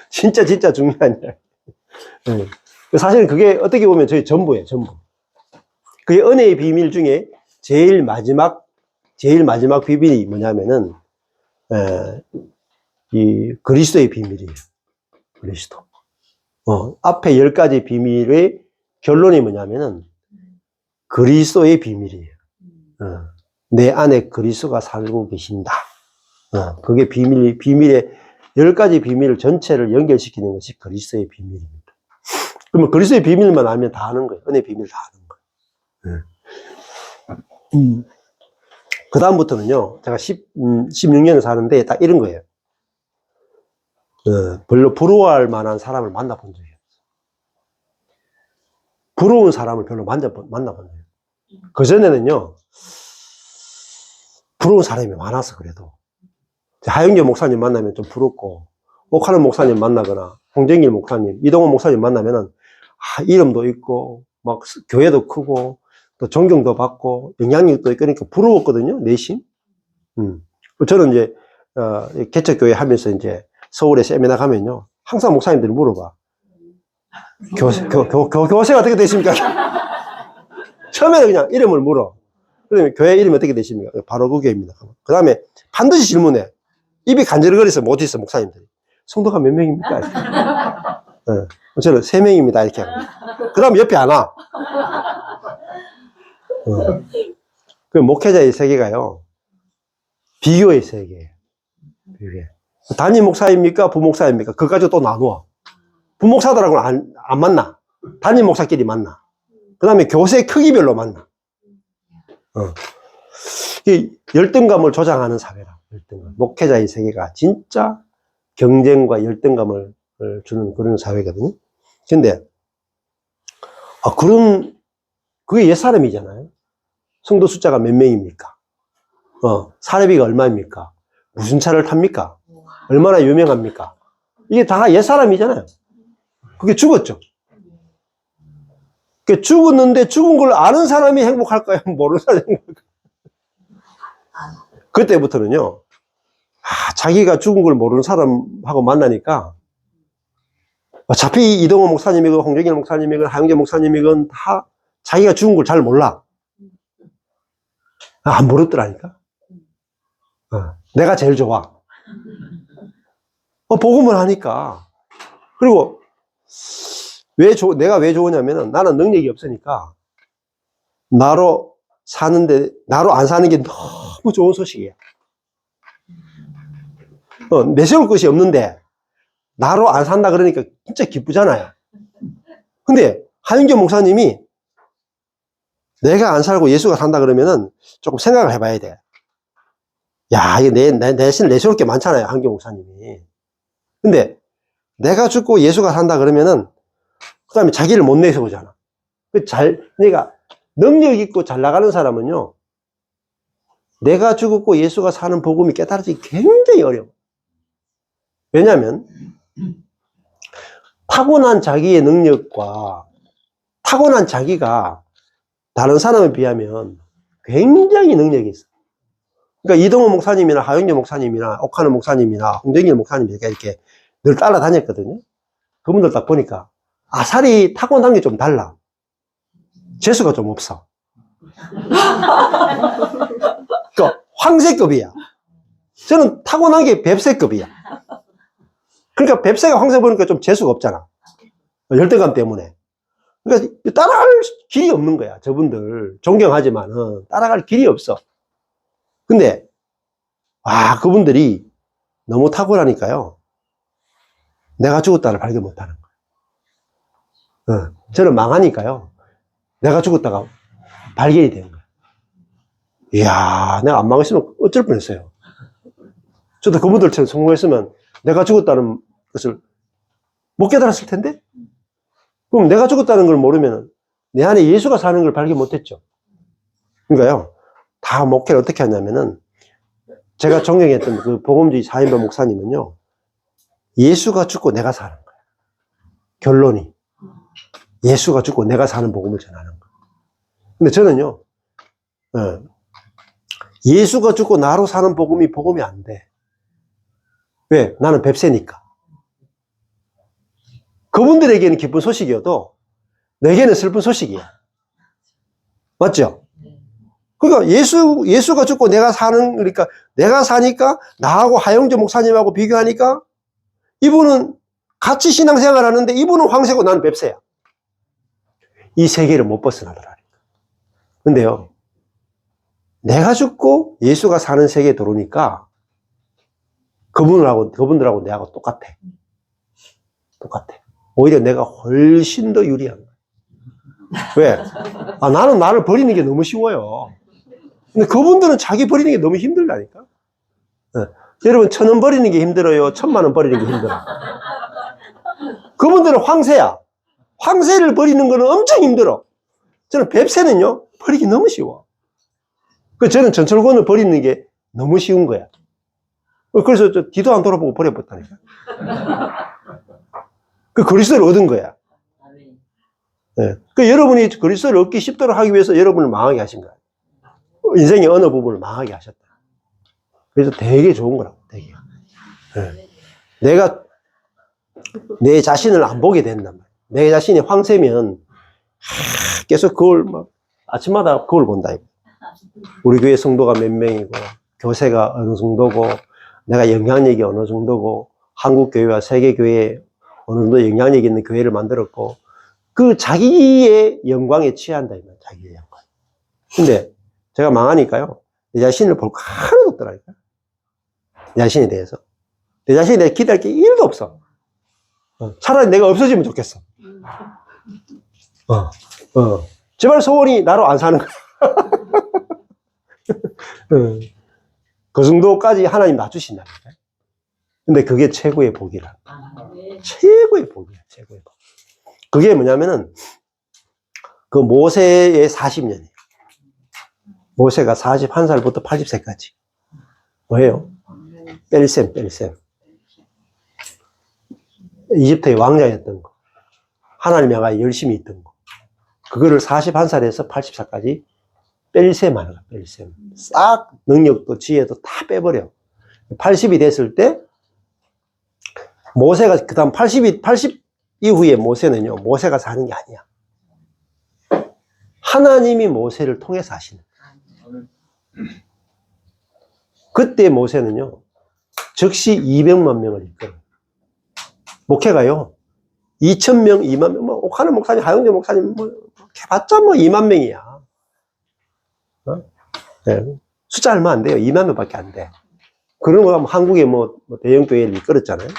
진짜 중요한 이야기. 네. 사실은 그게 어떻게 보면 저희 전부예요, 전부. 그 은혜의 비밀 중에 제일 마지막 비밀이 뭐냐면은, 이 그리스도의 비밀이에요. 그리스도. 앞에 10가지 비밀의 결론이 뭐냐면은 그리스도의 비밀이에요. 내 안에 그리스도가 살고 계신다. 그게 비밀의 10가지 비밀을 전체를 연결시키는 것이 그리스도의 비밀입니다. 그러면 그리스도의 비밀만 알면 다 아는 거예요. 은혜의 비밀을 다 아는 거예요. 그 다음부터는요, 제가 16년을 사는데 딱 이런 거예요. 별로 부러워할 만한 사람을 만나본 적이 없어요. 부러운 사람을 별로 만나본 적이 없어요. 그전에는요, 부러운 사람이 많아서 그래도. 하영재 목사님 만나면 좀 부럽고, 옥하는 목사님 만나거나, 홍정일 목사님, 이동원 목사님 만나면은, 이름도 있고, 막 교회도 크고, 또 존경도 받고, 영향력도 있고, 그러니까 부러웠거든요, 내심. 저는 이제, 개척교회 하면서 이제 서울에 세미나 가면요, 항상 목사님들이 물어봐. 교세가 어떻게 되십니까? 처음에는 그냥 이름을 물어. 그러면 교회 이름이 어떻게 되십니까? 바로 그 교회입니다. 그 다음에 반드시 질문해. 입이 간질거려서 못했어, 목사님들이. 성도가 몇 명입니까? 저는 3명입니다. 이렇게 합니다. 그 다음 옆에 안 와. 그 목회자의 세계가요, 비교의 세계예요. 담임 목사입니까? 부목사입니까? 그거 가지고 또 나누어. 부목사들하고는 안 만나. 담임 목사끼리 만나. 그 다음에 교세 크기별로 만나. 이 열등감을 조장하는 사회라. 열등감. 목회자의 세계가 진짜 경쟁과 열등감을 주는 그런 사회거든요. 근데, 그게 옛사람이잖아요. 성도 숫자가 몇 명입니까? 사례비가 얼마입니까? 무슨 차를 탑니까? 얼마나 유명합니까? 이게 다 옛사람이잖아요. 그게 죽었죠. 그게 죽었는데 죽은 걸 아는 사람이 행복할까요? 모르는 사람이 행복할까요? 그때부터는요, 자기가 죽은 걸 모르는 사람하고 만나니까 어차피 이동원 목사님이건 홍정일 목사님이건 하영재 목사님이건 다 자기가 죽은 걸 잘 몰라. 안 모르더라니까. 내가 제일 좋아. 복음을 하니까. 그리고 내가 왜 좋으냐면은 나는 능력이 없으니까 나로 안 사는 게 너무 좋은 소식이야. 내세울 것이 없는데 나로 안 산다 그러니까 진짜 기쁘잖아요. 근데 하윤교 목사님이 내가 안 살고 예수가 산다 그러면은 조금 생각을 해봐야 돼. 야, 이게 내신을 내세울 게 많잖아요, 하윤교 목사님이. 근데 내가 죽고 예수가 산다 그러면은 그 다음에 자기를 못 내세우잖아. 그러니까 능력 있고 잘 나가는 사람은요, 내가 죽었고 예수가 사는 복음이 깨달아지기 굉장히 어려워. 왜냐하면 타고난 자기의 능력과 타고난 자기가 다른 사람에 비하면 굉장히 능력이 있어. 그러니까 이동호 목사님이나 하영재 목사님이나 옥하는 목사님이나 홍정일 목사님 이렇게 늘 따라다녔거든요. 그분들 딱 보니까 아살이 타고난 게 좀 달라. 재수가 좀 없어. 그러니까 황새급이야. 저는 타고난 게 뱁새급이야. 그러니까 뱁새가 황새 보니까 좀 재수가 없잖아. 열등감 때문에. 그러니까 따라갈 길이 없는 거야. 저분들 존경하지만은 따라갈 길이 없어. 근데 그분들이 너무 탁월하니까요, 내가 죽었다를 발견 못하는 거예요. 저는 망하니까요, 내가 죽었다가 발견이 되는 거예요. 이야, 내가 안 망했으면 어쩔 뻔했어요. 저도 그분들처럼 성공했으면 내가 죽었다는 것을 못 깨달았을 텐데? 그럼 내가 죽었다는 걸 모르면 내 안에 예수가 사는 걸 발견 못했죠. 그러니까요, 다 목회를 어떻게 하냐면은, 제가 존경했던 그 복음주의 4인방 목사님은요, 예수가 죽고 내가 사는 거예요. 결론이. 예수가 죽고 내가 사는 복음을 전하는 거예요. 근데 저는요, 예수가 죽고 나로 사는 복음이 안 돼. 왜? 나는 뱁새니까. 그분들에게는 기쁜 소식이어도 내게는 슬픈 소식이야. 맞죠? 그러니까 예수가 죽고 내가 사는, 그러니까 내가 사니까 나하고 하영조 목사님하고 비교하니까 이분은 같이 신앙생활 하는데 이분은 황새고 나는 뱁새야. 이 세계를 못 벗어나더라. 근데요, 내가 죽고 예수가 사는 세계에 들어오니까 그분들하고 내하고 똑같아. 오히려 내가 훨씬 더 유리한 거야. 왜? 나는 나를 버리는 게 너무 쉬워요. 근데 그분들은 자기 버리는 게 너무 힘들다니까. 네. 여러분, 1,000원 버리는 게 힘들어요? 1,000,000원 버리는 게 힘들어? 그분들은 황새야. 황새를 버리는 거는 엄청 힘들어. 저는 뱁새는요, 버리기 너무 쉬워. 저는 전철권을 버리는 게 너무 쉬운 거야. 그래서 저 뒤도 안 돌아보고 버려버렸다니까. 그 그리스도를 얻은 거야. 네. 여러분이 그리스도를 얻기 쉽도록 하기 위해서 여러분을 망하게 하신 거야. 인생의 어느 부분을 망하게 하셨다. 그래서 되게 좋은 거라고, 되게. 네. 내가 내 자신을 안 보게 된단 말이야. 내 자신이 황새면 계속 거울 아침마다 거울 본다. 우리 교회 성도가 몇 명이고, 교세가 어느 정도고, 내가 영향력이 어느 정도고, 한국 교회와 세계 교회에 어느 정도 영향력 있는 교회를 만들었고, 그 자기의 영광에 취한다, 자기의 영광. 근데 제가 망하니까요, 내 자신을 볼 거 하나도 없더라니까. 내 자신에 대해서. 내 자신에 대해 기대할 게 1도 없어. 차라리 내가 없어지면 좋겠어. 제발 소원이 나로 안 사는 거야. 그 정도까지 하나님 놔주신다니까. 근데 그게 최고의 복이라. 최고의 복이야, 최고의 복. 그게 뭐냐면은, 그 모세의 40년이에요. 모세가 41살부터 80세까지. 뭐예요? 뺄셈. 이집트의 왕자였던 거. 하나님 향하여 열심히 있던 거. 그거를 41살에서 80살까지 뺄셈 하는 거야, 뺄셈. 싹 능력도 지혜도 다 빼버려. 80이 됐을 때, 모세가, 그 다음 80 이후에 모세는요, 모세가 사는 게 아니야. 하나님이 모세를 통해서 하시는 거야. 그때 모세는요, 즉시 200만 명을 이끌어. 목회가요, 2,000명, 2만 명, 옥하는 목사님, 하영재 목사님, 해봤자 2만 명이야. 네. 숫자 얼마 안 돼요. 2만 명밖에 안 돼. 그런 거 하면 한국에 대형 교회를 이끌었잖아요.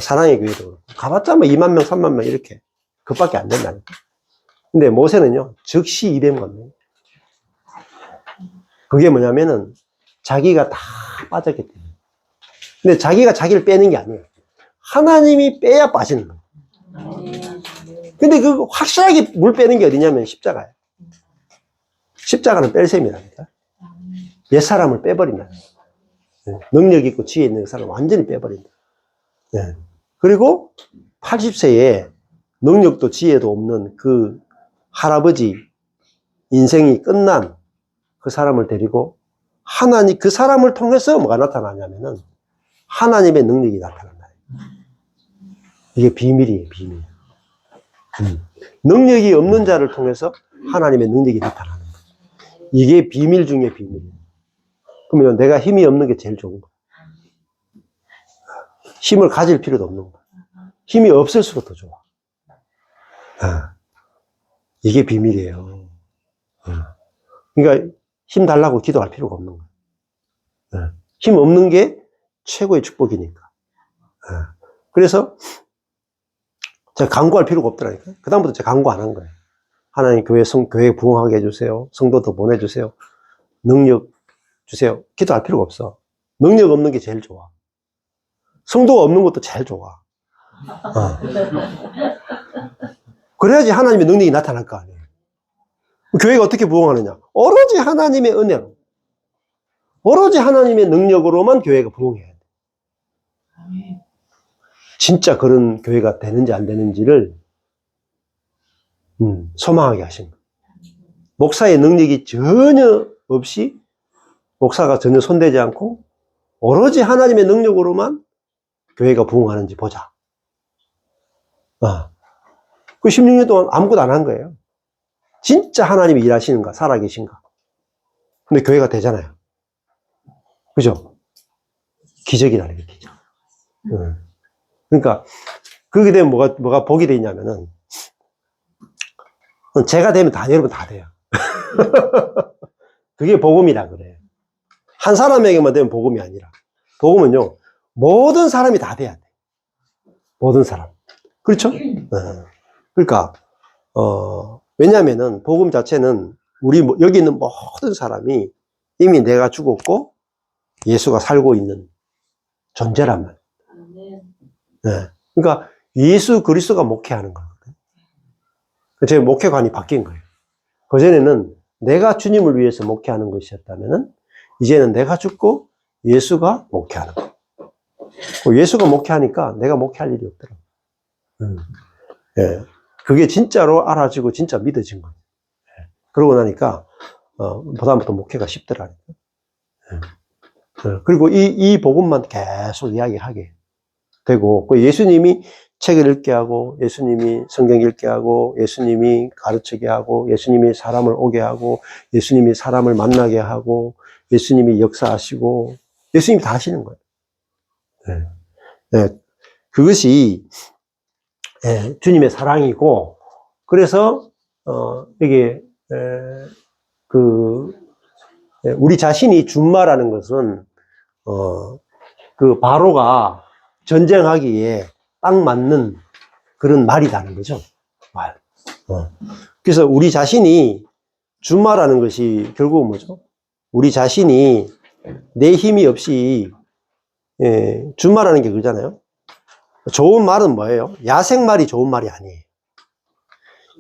사랑의 교회도. 가봤자 2만 명, 3만 명 이렇게. 그것밖에 안 된다니까. 근데 모세는요, 즉시 200만 명. 그게 뭐냐면은, 자기가 다 빠졌기 때문에. 근데 자기가 자기를 빼는 게 아니에요. 하나님이 빼야 빠지는 거예요. 근데 그 확실하게 물 빼는 게 어디냐면 십자가예요. 십자가는 뺄셈이라니까. 옛사람을 빼버린다. 능력 있고 지혜 있는 사람을 완전히 빼버린다. 그리고 80세에 능력도 지혜도 없는 그 할아버지 인생이 끝난 그 사람을 데리고 하나님, 그 사람을 통해서 뭐가 나타나냐면은 하나님의 능력이 나타난다. 이게 비밀이에요, 비밀. 능력이 없는 자를 통해서 하나님의 능력이 나타나는 거예요. 이게 비밀 중에 비밀이에요. 그러면 내가 힘이 없는 게 제일 좋은 거예요. 힘을 가질 필요도 없는 거예요. 힘이 없을수록 더 좋아. 이게 비밀이에요. 그러니까 힘 달라고 기도할 필요가 없는 거예요. 힘 없는 게 최고의 축복이니까. 그래서 제가 강구할 필요가 없더라니까요. 그다음부터 제가 강구 안 한 거예요. 하나님 교회 부흥하게 해주세요. 성도 더 보내주세요. 능력 주세요. 기도할 필요가 없어. 능력 없는 게 제일 좋아. 성도가 없는 것도 제일 좋아. 그래야지 하나님의 능력이 나타날 거 아니에요. 교회가 어떻게 부흥하느냐? 오로지 하나님의 은혜로. 오로지 하나님의 능력으로만 교회가 부흥해야 돼. 진짜 그런 교회가 되는지 안 되는지를 소망하게 하신 거예요. 목사의 능력이 전혀 없이 목사가 전혀 손대지 않고 오로지 하나님의 능력으로만 교회가 부흥하는지 보자. 그 16년 동안 아무것도 안 한 거예요. 진짜 하나님이 일하시는가, 살아계신가. 근데 교회가 되잖아요. 그죠? 기적이라는 게 기적. 그러니까, 그렇게 되면 뭐가 복이 되냐면은, 제가 되면 여러분 다 돼요. 그게 복음이라 그래요. 한 사람에게만 되면 복음이 아니라, 복음은요, 모든 사람이 다 돼야 돼. 모든 사람. 그렇죠? 그러니까, 왜냐면은, 복음 자체는 여기 있는 모든 사람이 이미 내가 죽었고, 예수가 살고 있는 존재란 말이에요. 네. 그러니까, 예수 그리스도가 목회하는 거거든요. 제 목회관이 바뀐 거예요. 그전에는 내가 주님을 위해서 목회하는 것이었다면은, 이제는 내가 죽고 예수가 목회하는 거예요. 예수가 목회하니까 내가 목회할 일이 없더라고요. 예. 그게 진짜로 알아지고 진짜 믿어진 거예요. 예. 그러고 나니까, 그다음부터 목회가 쉽더라고요. 예. 그리고 이 복음만 계속 이야기하게 되고, 예수님이 책을 읽게 하고, 예수님이 성경 읽게 하고, 예수님이 가르치게 하고, 예수님이 사람을 오게 하고, 예수님이 사람을 만나게 하고, 예수님이 역사하시고, 예수님이 다 하시는 거예요. 네. 네. 그것이 주님의 사랑이고, 그래서 이게 우리 자신이 준마라는 것은 그 바로가 전쟁하기에 딱 맞는 그런 말이라는 거죠. 말. 그래서 우리 자신이 준마라는 것이 결국은 뭐죠? 우리 자신이 내 힘이 없이 준마라는 게 그러잖아요. 좋은 말은 뭐예요? 야생말이 좋은 말이 아니에요.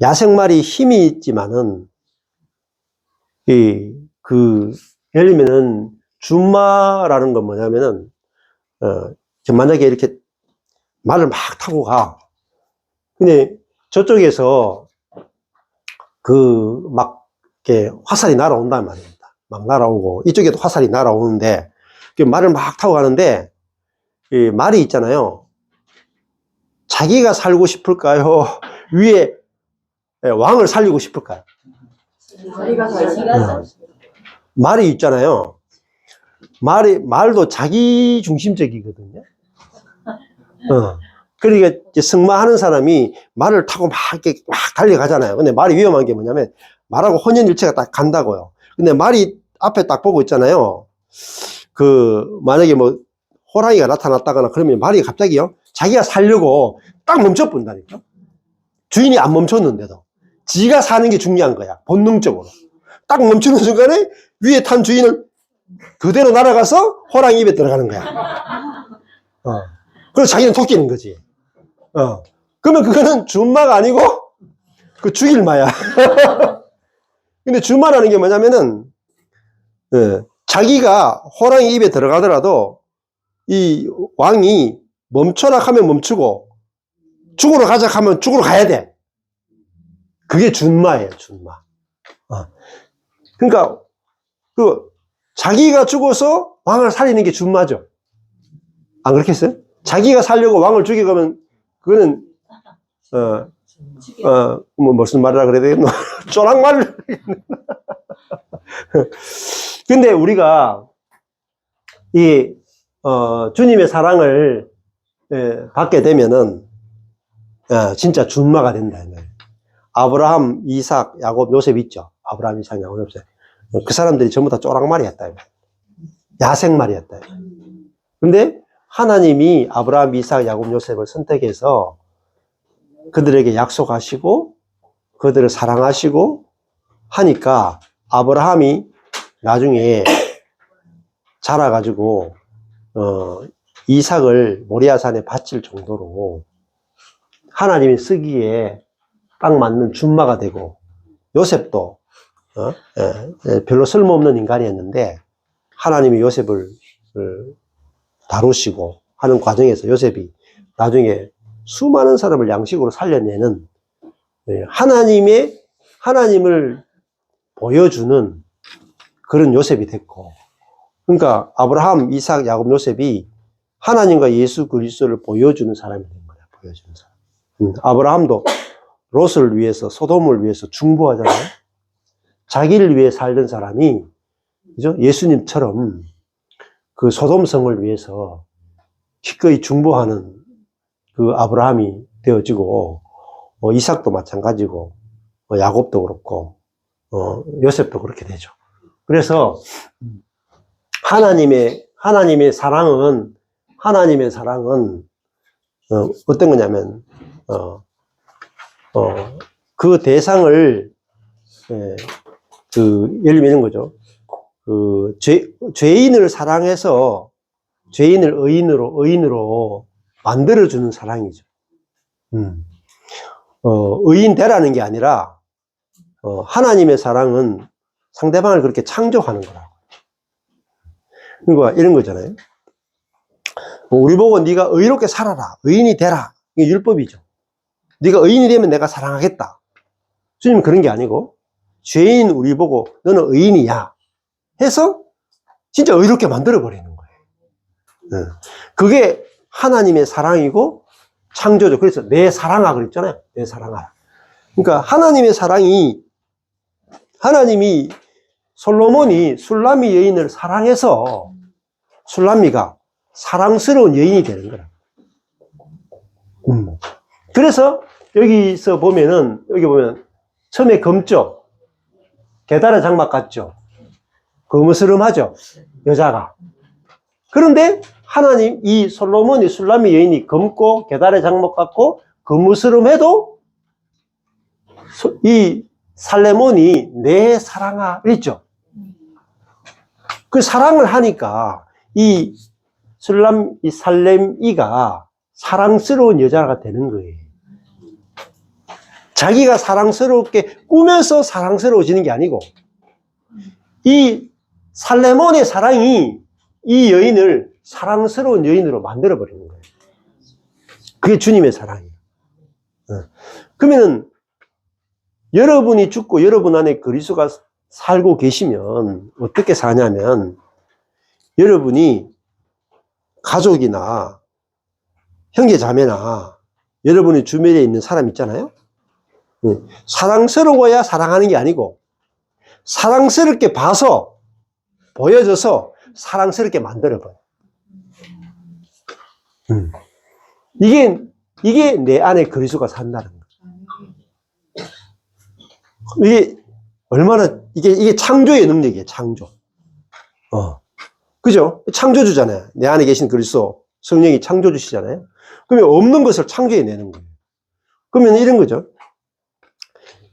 야생말이 힘이 있지만은 예를 들면은 준마라는 건 뭐냐면은 만약에 이렇게 말을 막 타고 가. 근데 저쪽에서 막 이렇게 화살이 날아온단 말입니다. 막 날아오고 이쪽에도 화살이 날아오는데 말을 막 타고 가는데 이 말이 있잖아요. 자기가 살고 싶을까요? 위에 왕을 살리고 싶을까요? 말이 있잖아요. 말도 자기 중심적이거든요. 그러니까 승마하는 사람이 말을 타고 막 이렇게 막 달려가잖아요. 근데 말이 위험한 게 뭐냐면 말하고 혼연일체가 딱 간다고요. 근데 말이 앞에 딱 보고 있잖아요. 만약에 뭐 호랑이가 나타났다거나 그러면 말이 갑자기요. 자기가 살려고 딱 멈춰본다니까. 주인이 안 멈췄는데도 지가 사는 게 중요한 거야. 본능적으로. 딱 멈추는 순간에 위에 탄 주인은 그대로 날아가서 호랑이 입에 들어가는 거야. 그래서 자기는 토끼는 거지. 그러면 그거는 준마가 아니고 그 죽일 마야. 근데 준마라는 게 뭐냐면은 자기가 호랑이 입에 들어가더라도 이 왕이 멈춰라 하면 멈추고 죽으러 가자 하면 죽으러 가야 돼. 그게 준마예요, 준마. 그러니까 자기가 죽어서 왕을 살리는 게 준마죠. 안 그렇겠어요? 자기가 살려고 왕을 죽이면 그거는 무슨 말이라 그래야 되겠노? 쪼락말. 근데 우리가 주님의 사랑을 받게 되면은 진짜 준마가 된다. 아브라함, 이삭, 야곱, 요셉 있죠. 아브라함, 이삭, 야곱, 요셉. 그 사람들이 전부 다 쪼락말이었다. 야생말이었다. 근데 하나님이 아브라함, 이삭, 야곱, 요셉을 선택해서 그들에게 약속하시고 그들을 사랑하시고 하니까 아브라함이 나중에 자라가지고 이삭을 모리아산에 바칠 정도로 하나님이 쓰기에 딱 맞는 준마가 되고, 요셉도 별로 쓸모없는 인간이었는데 하나님이 요셉을 다루시고 하는 과정에서 요셉이 나중에 수많은 사람을 양식으로 살려내는 하나님을 보여주는 그런 요셉이 됐고, 그러니까 아브라함, 이삭, 야곱, 요셉이 하나님과 예수 그리스도를 보여주는 사람이 된 거야. 보여주는 사람. 아브라함도 롯을 위해서, 소돔을 위해서 중보하잖아요. 자기를 위해 살던 사람이, 그죠? 예수님처럼 그 소돔성을 위해서 기꺼이 중보하는 그 아브라함이 되어지고, 이삭도 마찬가지고, 야곱도 그렇고, 요셉도 그렇게 되죠. 그래서 하나님의 사랑은 어떤 거냐면, 그 대상을, 예를 들면 이런 거죠. 죄인을 사랑해서 죄인을 의인으로 만들어주는 사랑이죠. 의인 되라는 게 아니라, 하나님의 사랑은 상대방을 그렇게 창조하는 거라고. 그러니까 이런 거잖아요. 우리 보고 네가 의롭게 살아라, 의인이 되라. 이게 율법이죠. 네가 의인이 되면 내가 사랑하겠다. 주님은 그런 게 아니고, 죄인 우리 보고 너는 의인이야 해서 진짜 의롭게 만들어버리는 거예요. 그게 하나님의 사랑이고 창조죠. 그래서 내 사랑아 그랬잖아요. 내 사랑아. 그러니까 하나님이 솔로몬이 술람미 여인을 사랑해서 술람미가 사랑스러운 여인이 되는 거라. 그래서 여기 보면 처음에 검죠. 게다라 장막 같죠. 거무스름하죠. 여자가. 그런데 하나님, 이 솔로몬이 술람미 여인이 검고 게다라 장막 같고 거무스름해도 이 살레몬이 내 사랑아 그랬죠. 그 사랑을 하니까 이 살렘이가 사랑스러운 여자가 되는 거예요. 자기가 사랑스럽게 꾸며서 사랑스러워지는 게 아니고, 이 살레몬의 사랑이 이 여인을 사랑스러운 여인으로 만들어버리는 거예요. 그게 주님의 사랑이에요. 그러면은 여러분이 죽고 여러분 안에 그리스도가 살고 계시면 어떻게 사냐면, 여러분이 가족이나 형제 자매나 여러분의 주변에 있는 사람 있잖아요. 사랑스러워야 사랑하는 게 아니고, 사랑스럽게 봐서 보여져서 사랑스럽게 만들어버려요. 이게 내 안에 그리스도가 산다는 거예요. 이게 얼마나, 이게 창조의 능력이에요, 창조. 그죠? 창조주잖아요. 내 안에 계신 그리스도, 성령이 창조주시잖아요. 그러면 없는 것을 창조해내는 거예요. 그러면 이런 거죠.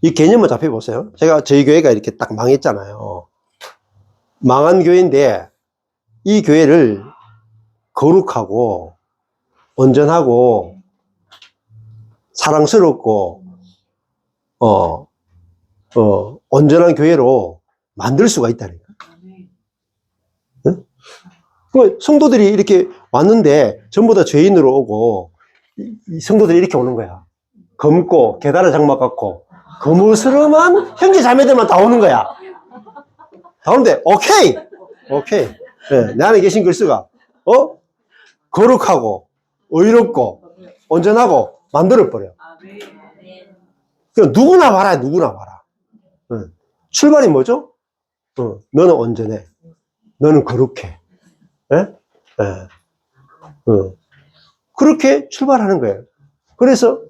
이 개념을 잡혀보세요. 저희 교회가 이렇게 딱 망했잖아요. 망한 교회인데, 이 교회를 거룩하고, 온전하고, 사랑스럽고, 온전한 교회로 만들 수가 있다니까. 응? 성도들이 이렇게 왔는데, 전부 다 죄인으로 오고, 이 성도들이 이렇게 오는 거야. 검고, 게다라 장막 같고, 거무스름한 형제 자매들만 다 오는 거야. 다 오는데, 오케이! 네, 내 안에 계신 그리스도가, 거룩하고, 의롭고, 온전하고, 만들어버려. 그러니까 누구나 봐라. 출발이 뭐죠? 너는 온전해. 너는 거룩해. 네? 그렇게 출발하는 거예요. 그래서,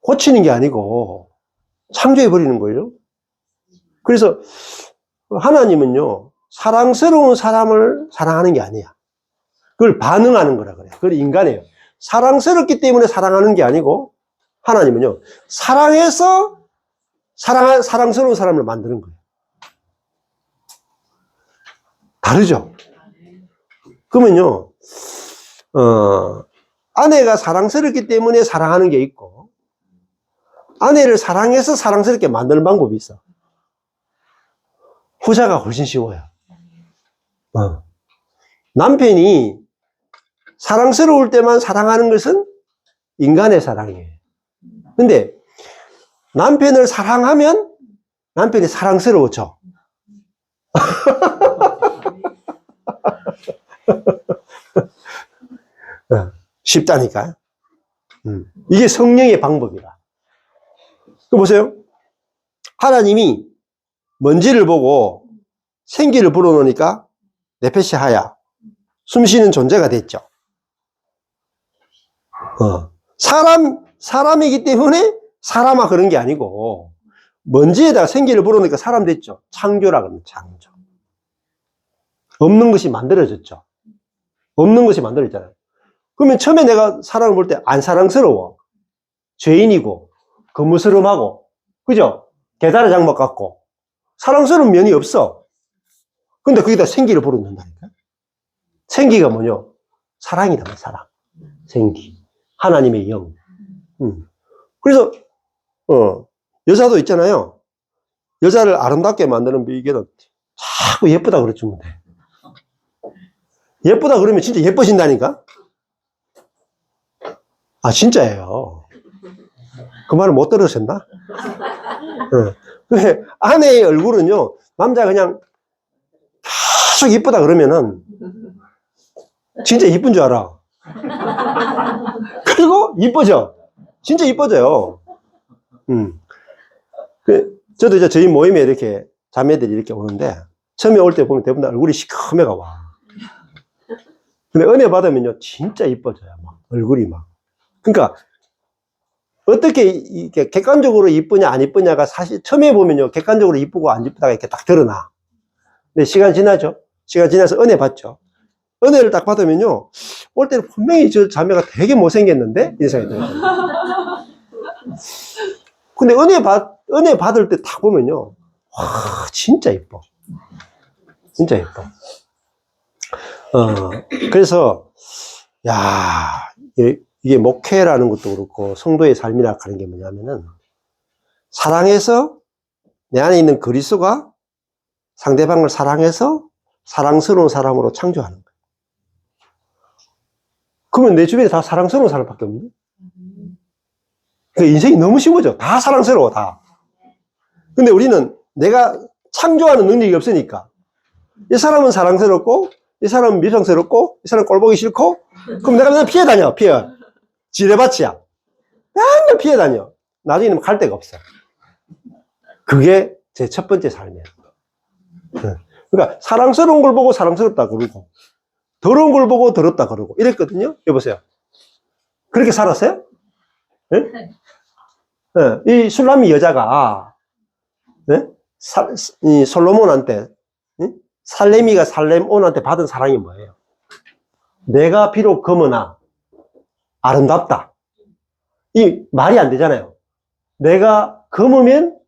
고치는 게 아니고, 창조해버리는 거예요. 그래서, 하나님은요, 사랑스러운 사람을 사랑하는 게 아니야. 그걸 반응하는 거라 그래요. 그걸 인간이에요. 사랑스럽기 때문에 사랑하는 게 아니고, 하나님은요, 사랑해서 사랑스러운 사람을 만드는 거예요. 다르죠? 그러면요, 아내가 사랑스럽기 때문에 사랑하는 게 있고, 아내를 사랑해서 사랑스럽게 만드는 방법이 있어. 후자가 훨씬 쉬워요. 남편이 사랑스러울 때만 사랑하는 것은 인간의 사랑이에요. 근데 남편을 사랑하면 남편이 사랑스러워져. 쉽다니까. 이게 성령의 방법이다. 그 보세요. 하나님이 먼지를 보고 생기를 불어넣으니까 네페시 하야, 숨쉬는 존재가 됐죠. 사람이기 때문에 사람아 그런 게 아니고, 먼지에다가 생기를 불어넣으니까 사람 됐죠. 창조라 그러면 창조. 없는 것이 만들어졌죠. 없는 것이 만들어졌잖아요. 그러면 처음에 내가 사람을 볼 때 안 사랑스러워. 죄인이고, 거무스름하고, 그죠? 계달의 장막 같고, 사랑스러운 면이 없어. 근데 거기다 생기를 불어넣는다니까. 생기가 뭐냐? 사랑이다, 사랑. 생기. 하나님의 영. 그래서, 여자도 있잖아요. 여자를 아름답게 만드는 비결은 자꾸 예쁘다 그래주면 돼. 예쁘다 그러면 진짜 예뻐진다니까? 아, 진짜예요. 그 말을 못 들으셨나? 아내의 얼굴은요, 남자가 그냥 계속 이쁘다 그러면은 진짜 이쁜 줄 알아. 그리고 이뻐져. 진짜 이뻐져요. 저도 이제 저희 모임에 이렇게 자매들이 이렇게 오는데, 처음에 올 때 보면 대부분 다 얼굴이 시커매가 와. 근데 은혜 받으면요, 진짜 이뻐져요. 막, 얼굴이 막. 그러니까, 어떻게 이렇게 객관적으로 이쁘냐, 안 이쁘냐가 사실 처음에 보면요, 객관적으로 이쁘고 안 이쁘다가 이렇게 딱 드러나. 근데 시간 지나죠? 시간 지나서 은혜 받죠? 은혜를 딱 받으면요, 올 때는 분명히 저 자매가 되게 못생겼는데? 이 생각이 들어요. 근데 은혜 받을 때 딱 보면요, 와, 진짜 이뻐. 진짜 이뻐. 그래서, 야, 이게 목회라는 것도 그렇고, 성도의 삶이라 하는 게 뭐냐면은, 사랑해서 내 안에 있는 그리스도가 상대방을 사랑해서 사랑스러운 사람으로 창조하는 거예요. 그러면 내 주변에 다 사랑스러운 사람밖에 없는데? 그러니까 인생이 너무 쉬워져. 다 사랑스러워, 다. 근데 우리는 내가 창조하는 능력이 없으니까, 이 사람은 사랑스럽고, 이 사람은 미성스럽고, 이 사람은 꼴보기 싫고, 그럼 내가 맨날 피해 다녀, 피해. 지뢰밭이야. 맨날 피해 다녀. 나중에는 갈 데가 없어. 그게 제 첫 번째 삶이에요. 그러니까 사랑스러운 걸 보고 사랑스럽다 그러고, 더러운 걸 보고 더럽다 그러고, 이랬거든요. 여보세요. 그렇게 살았어요? 네? 이 술람미 여자가, 네? 이 솔로몬한테, 살레미가 살레몬한테 받은 사랑이 뭐예요? 내가 비록 검으나 아름답다. 이 말이 안 되잖아요. 내가 검으면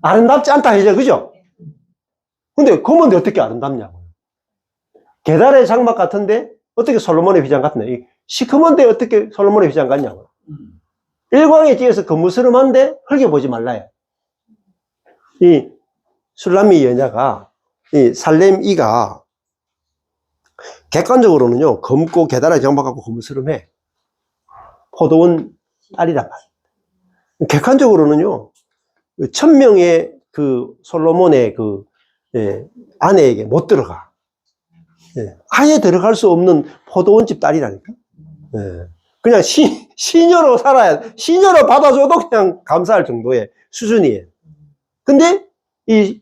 아름답지 않다 해죠, 그죠? 근데 검은데 어떻게 아름답냐고요. 계달의 장막 같은데 어떻게 솔로몬의 휘장 같은데, 시커먼데 어떻게 솔로몬의 휘장 같냐고요. 일광에 찌어서 거무스름한데 흙에 보지 말라요. 이 술람미 여자가, 이 살렘이가 객관적으로는요, 검고 계달의 장막 같고 거무스름해. 포도원 딸이란 말이에요. 객관적으로는요, 1000명의 그 솔로몬의 그 아내에게 못 들어가. 아예 들어갈 수 없는 포도원집 딸이라니까. 그냥 시녀로 살아야, 시녀로 받아줘도 그냥 감사할 정도의 수준이에요. 근데 이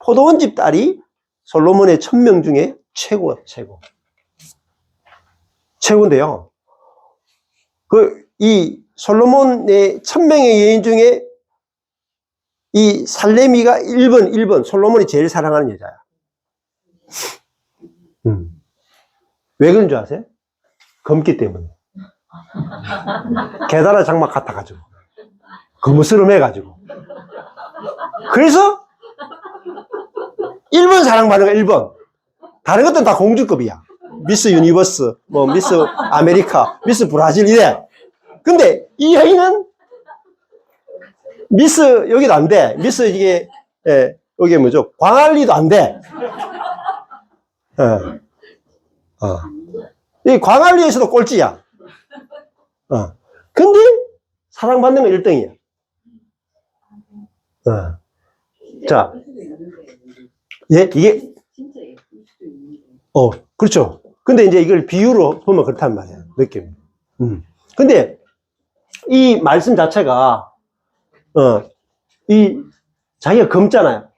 포도원집 딸이 솔로몬의 1000명 중에 최고야, 최고. 최고인데요. 이 솔로몬의 1000명의 여인 중에 이 살레미가 1번, 솔로몬이 제일 사랑하는 여자야. 왜 그런 줄 아세요? 검기 때문에. 계달의 장막 같아가지고. 거무스름해가지고. 그래서 1번 사랑받는 거 1번. 다른 것들은 다 공주급이야. 미스 유니버스, 뭐 미스 아메리카, 미스 브라질 이래. 근데 이 여인은 미스 여기도 안 돼. 미스 이게 여기 뭐죠? 광안리도 안 돼. 이 광안리에서도 꼴찌야. 근데 사랑받는 건 1등이야. 자, 예, 이게 그렇죠. 근데 이제 이걸 비유로 보면 그렇단 말이에요. 느낌. 근데 이 말씀 자체가, 이, 자기가 검잖아요.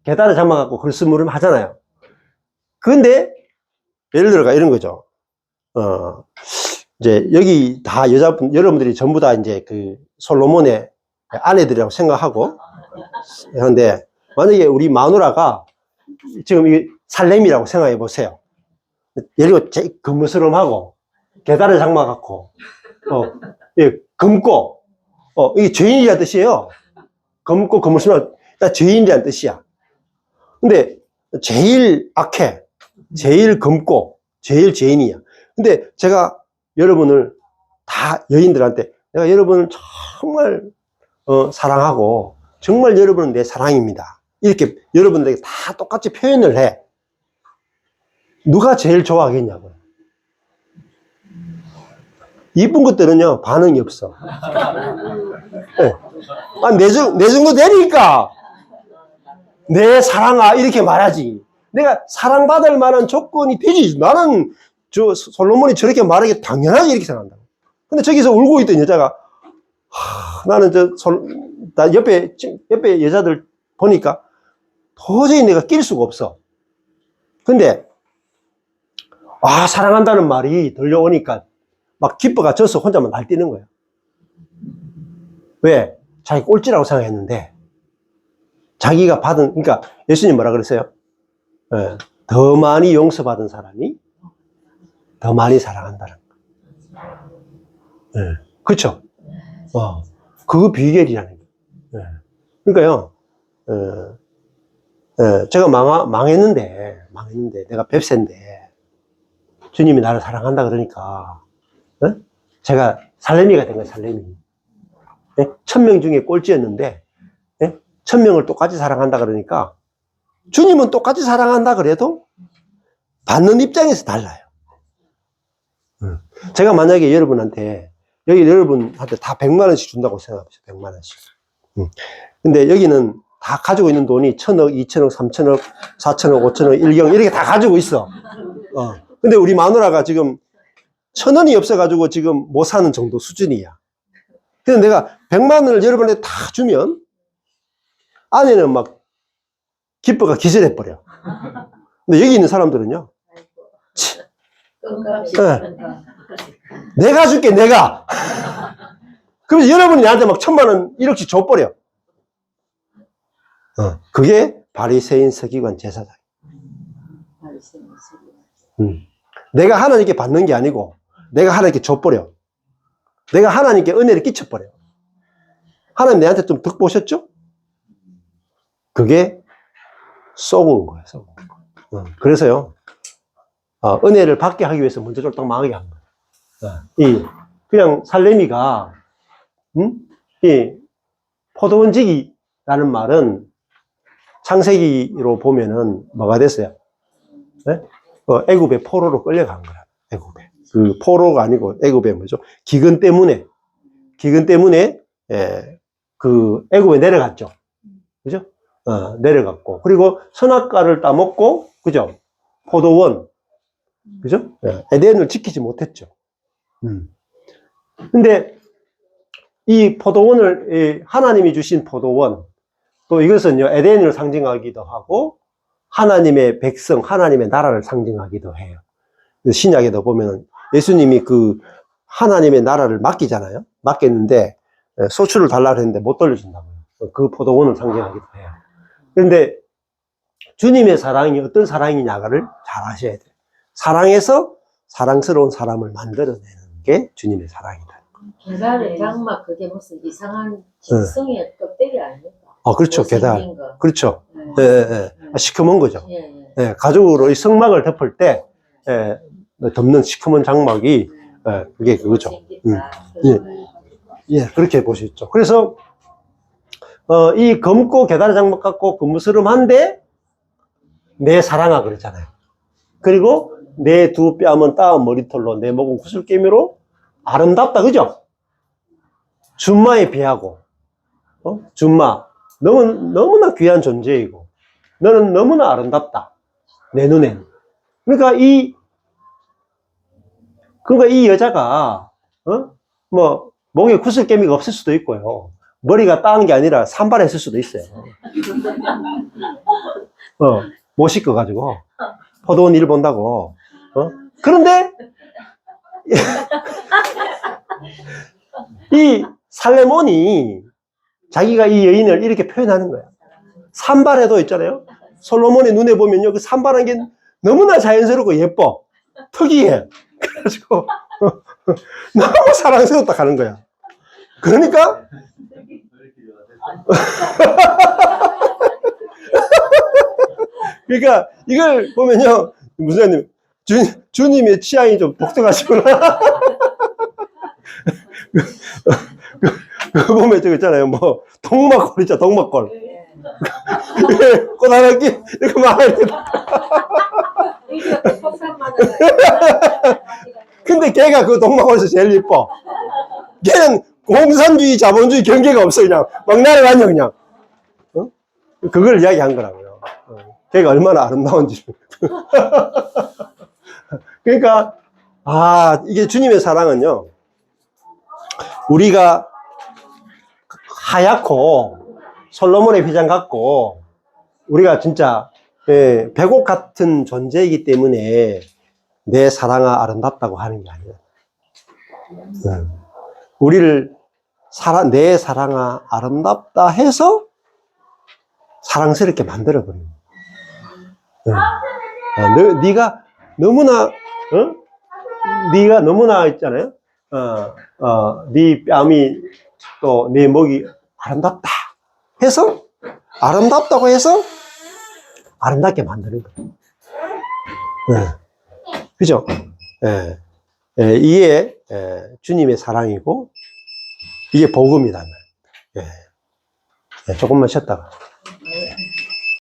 계단에 잡아갖고 글쓰무름 하잖아요. 근데, 예를 들어가 이런 거죠. 이제 여기 다 여러분들이 전부 다 이제 그 솔로몬의 아내들이라고 생각하고 하는데, 만약에 우리 마누라가 지금 이 살렘이라고 생각해 보세요. 예를 들어 근무스름하고 계단에 장마갖고 예, 검고 이게 죄인이라는 뜻이에요. 검고 근무스름 죄인이라는 뜻이야. 근데 제일 악해, 제일 검고, 제일 죄인이야. 근데 제가 여러분을 다 여인들한테 내가 여러분을 정말 사랑하고 정말 여러분은 내 사랑입니다. 이렇게 여러분들에게 다 똑같이 표현을 해. 누가 제일 좋아하겠냐고요. 이쁜 것들은요, 반응이 없어. 네. 아, 내 정도 되니까, 내 사랑아, 이렇게 말하지. 내가 사랑받을 만한 조건이 되지. 나는, 솔로몬이 저렇게 말하기 당연하게 이렇게 생각한다. 근데 저기서 울고 있던 여자가, 나는 나 옆에 여자들 보니까 도저히 내가 낄 수가 없어. 근데, 사랑한다는 말이 들려오니까 막 기뻐가 져서 혼자만 날뛰는 거예요. 왜? 자기 꼴찌라고 생각했는데, 자기가 그러니까 예수님 뭐라 그랬어요? 더 많이 용서받은 사람이 더 많이 사랑한다는 거예요. 그렇죠? 그 비결이라는 거예요. 그러니까요, 제가 망했는데, 내가 뱁새인데, 주님이 나를 사랑한다 그러니까, 제가 살레미가 된 거예요, 살레미. 1000명 중에 꼴찌였는데, 1000명을 똑같이 사랑한다 그러니까, 주님은 똑같이 사랑한다 그래도, 받는 입장에서 달라요. 제가 만약에 여러분한테, 여기 여러분한테 다 100만원씩 준다고 생각해보세요, 100만원씩. 근데 여기는 다 가지고 있는 돈이 1000억, 2000억, 3000억, 4000억, 5000억, 1경, 이렇게 다 가지고 있어. 근데 우리 마누라가 지금 1000원이 없어가지고 지금 못 사는 정도 수준이야. 그래서 내가 100만원을 여러분한테 다 주면 아내는 막 기뻐가 기절해버려. 근데 여기 있는 사람들은요, 내가 줄게, 내가. 그래서 여러분이 나한테 막 1000만원 1억씩 줘버려. 그게 바리새인 서기관 제사장. 내가 하나님께 받는 게 아니고 내가 하나님께 줘버려. 내가 하나님께 은혜를 끼쳐버려. 하나님 내한테 좀 덕 보셨죠? 그게 쏘은 거예요. 쏘은 거. 그래서요, 은혜를 받게 하기 위해서 먼저 쫄딱 망하게 한 거예요. 그냥 살레미가 이 포도원지기라는 말은 창세기로 보면은 뭐가 됐어요? 네? 애굽의 포로로 끌려간 거야. 애굽에. 그 포로가 아니고 애굽의 뭐죠? 기근 때문에 그 애굽에 내려갔죠. 그죠? 내려갔고, 그리고 선악과를 따먹고, 그죠? 포도원, 그죠? 에덴을 지키지 못했죠. 근데 이 포도원을 하나님이 주신 포도원, 또 이것은요 에덴을 상징하기도 하고 하나님의 백성, 하나님의 나라를 상징하기도 해요. 신약에도 보면 예수님이 그 하나님의 나라를 맡기잖아요. 맡겼는데 소출을 달라고 했는데 못 돌려준다고요. 그 포도원을 상징하기도 해요. 그런데 주님의 사랑이 어떤 사랑이냐를 잘 아셔야 돼요. 사랑해서 사랑스러운 사람을 만들어내는 게 주님의 사랑이다. 계단의 장막, 그게 무슨 이상한 짐승의 껍데기 아닙니까? 그렇죠. 계단. 그렇죠. 시커먼 거죠. 가죽으로 이 성막을 덮을 때 덮는 시커먼 장막이 그게 그거죠. 그렇게 보셨죠. 그래서 이 검고 계단의 장막 같고 근무스름한데 내 사랑아 그랬잖아요. 그리고 내 두 뺨은 따은 머리털로 내 목은 구슬깨미로 아름답다, 그죠? 준마에 비하고, 준마, 너무나 귀한 존재이고, 너는 너무나 아름답다, 내 눈엔. 그러니까 이 여자가, 목에 구슬개미가 없을 수도 있고요. 머리가 따은 게 아니라 산발했을 수도 있어요. 못 씻어가지고. 포도원 일 본다고. 그런데, 이 살레몬이 자기가 이 여인을 이렇게 표현하는 거야. 산발해도 있잖아요. 솔로몬의 눈에 보면요. 그 산발한 게 너무나 자연스럽고 예뻐. 특이해. 그래가지고, 너무 사랑스럽다 하는 거야. 그러니까, 그러니까 이걸 보면요. 무사님, 주님의 취향이 좀 독특하시구나. 그거 보면 저거 있잖아요. 뭐, 동막골 있죠, 동막골. 꼬다랗게, 이렇게 막. 근데 걔가 그 동막골에서 제일 이뻐. 걔는 공산주의, 자본주의 경계가 없어, 그냥. 막 날아다녀, 그냥. 그걸 이야기한 거라고요. 걔가 얼마나 아름다운지. 그러니까, 이게 주님의 사랑은요, 우리가 하얗고, 솔로몬의 휘장 같고, 우리가 진짜, 백옥 같은 존재이기 때문에 내 사랑아 아름답다고 하는 게 아니에요. 우리를 내 사랑아 아름답다 해서 사랑스럽게 만들어버립니다. 네가 너무나, 네가 너무나 있잖아요. 네 뺨이 또 네 목이 아름답다 해서 아름답다고 해서 아름답게 만드는 거예요. 그죠? 이게 주님의 사랑이고 이게 복음이다. 조금만 쉬었다가.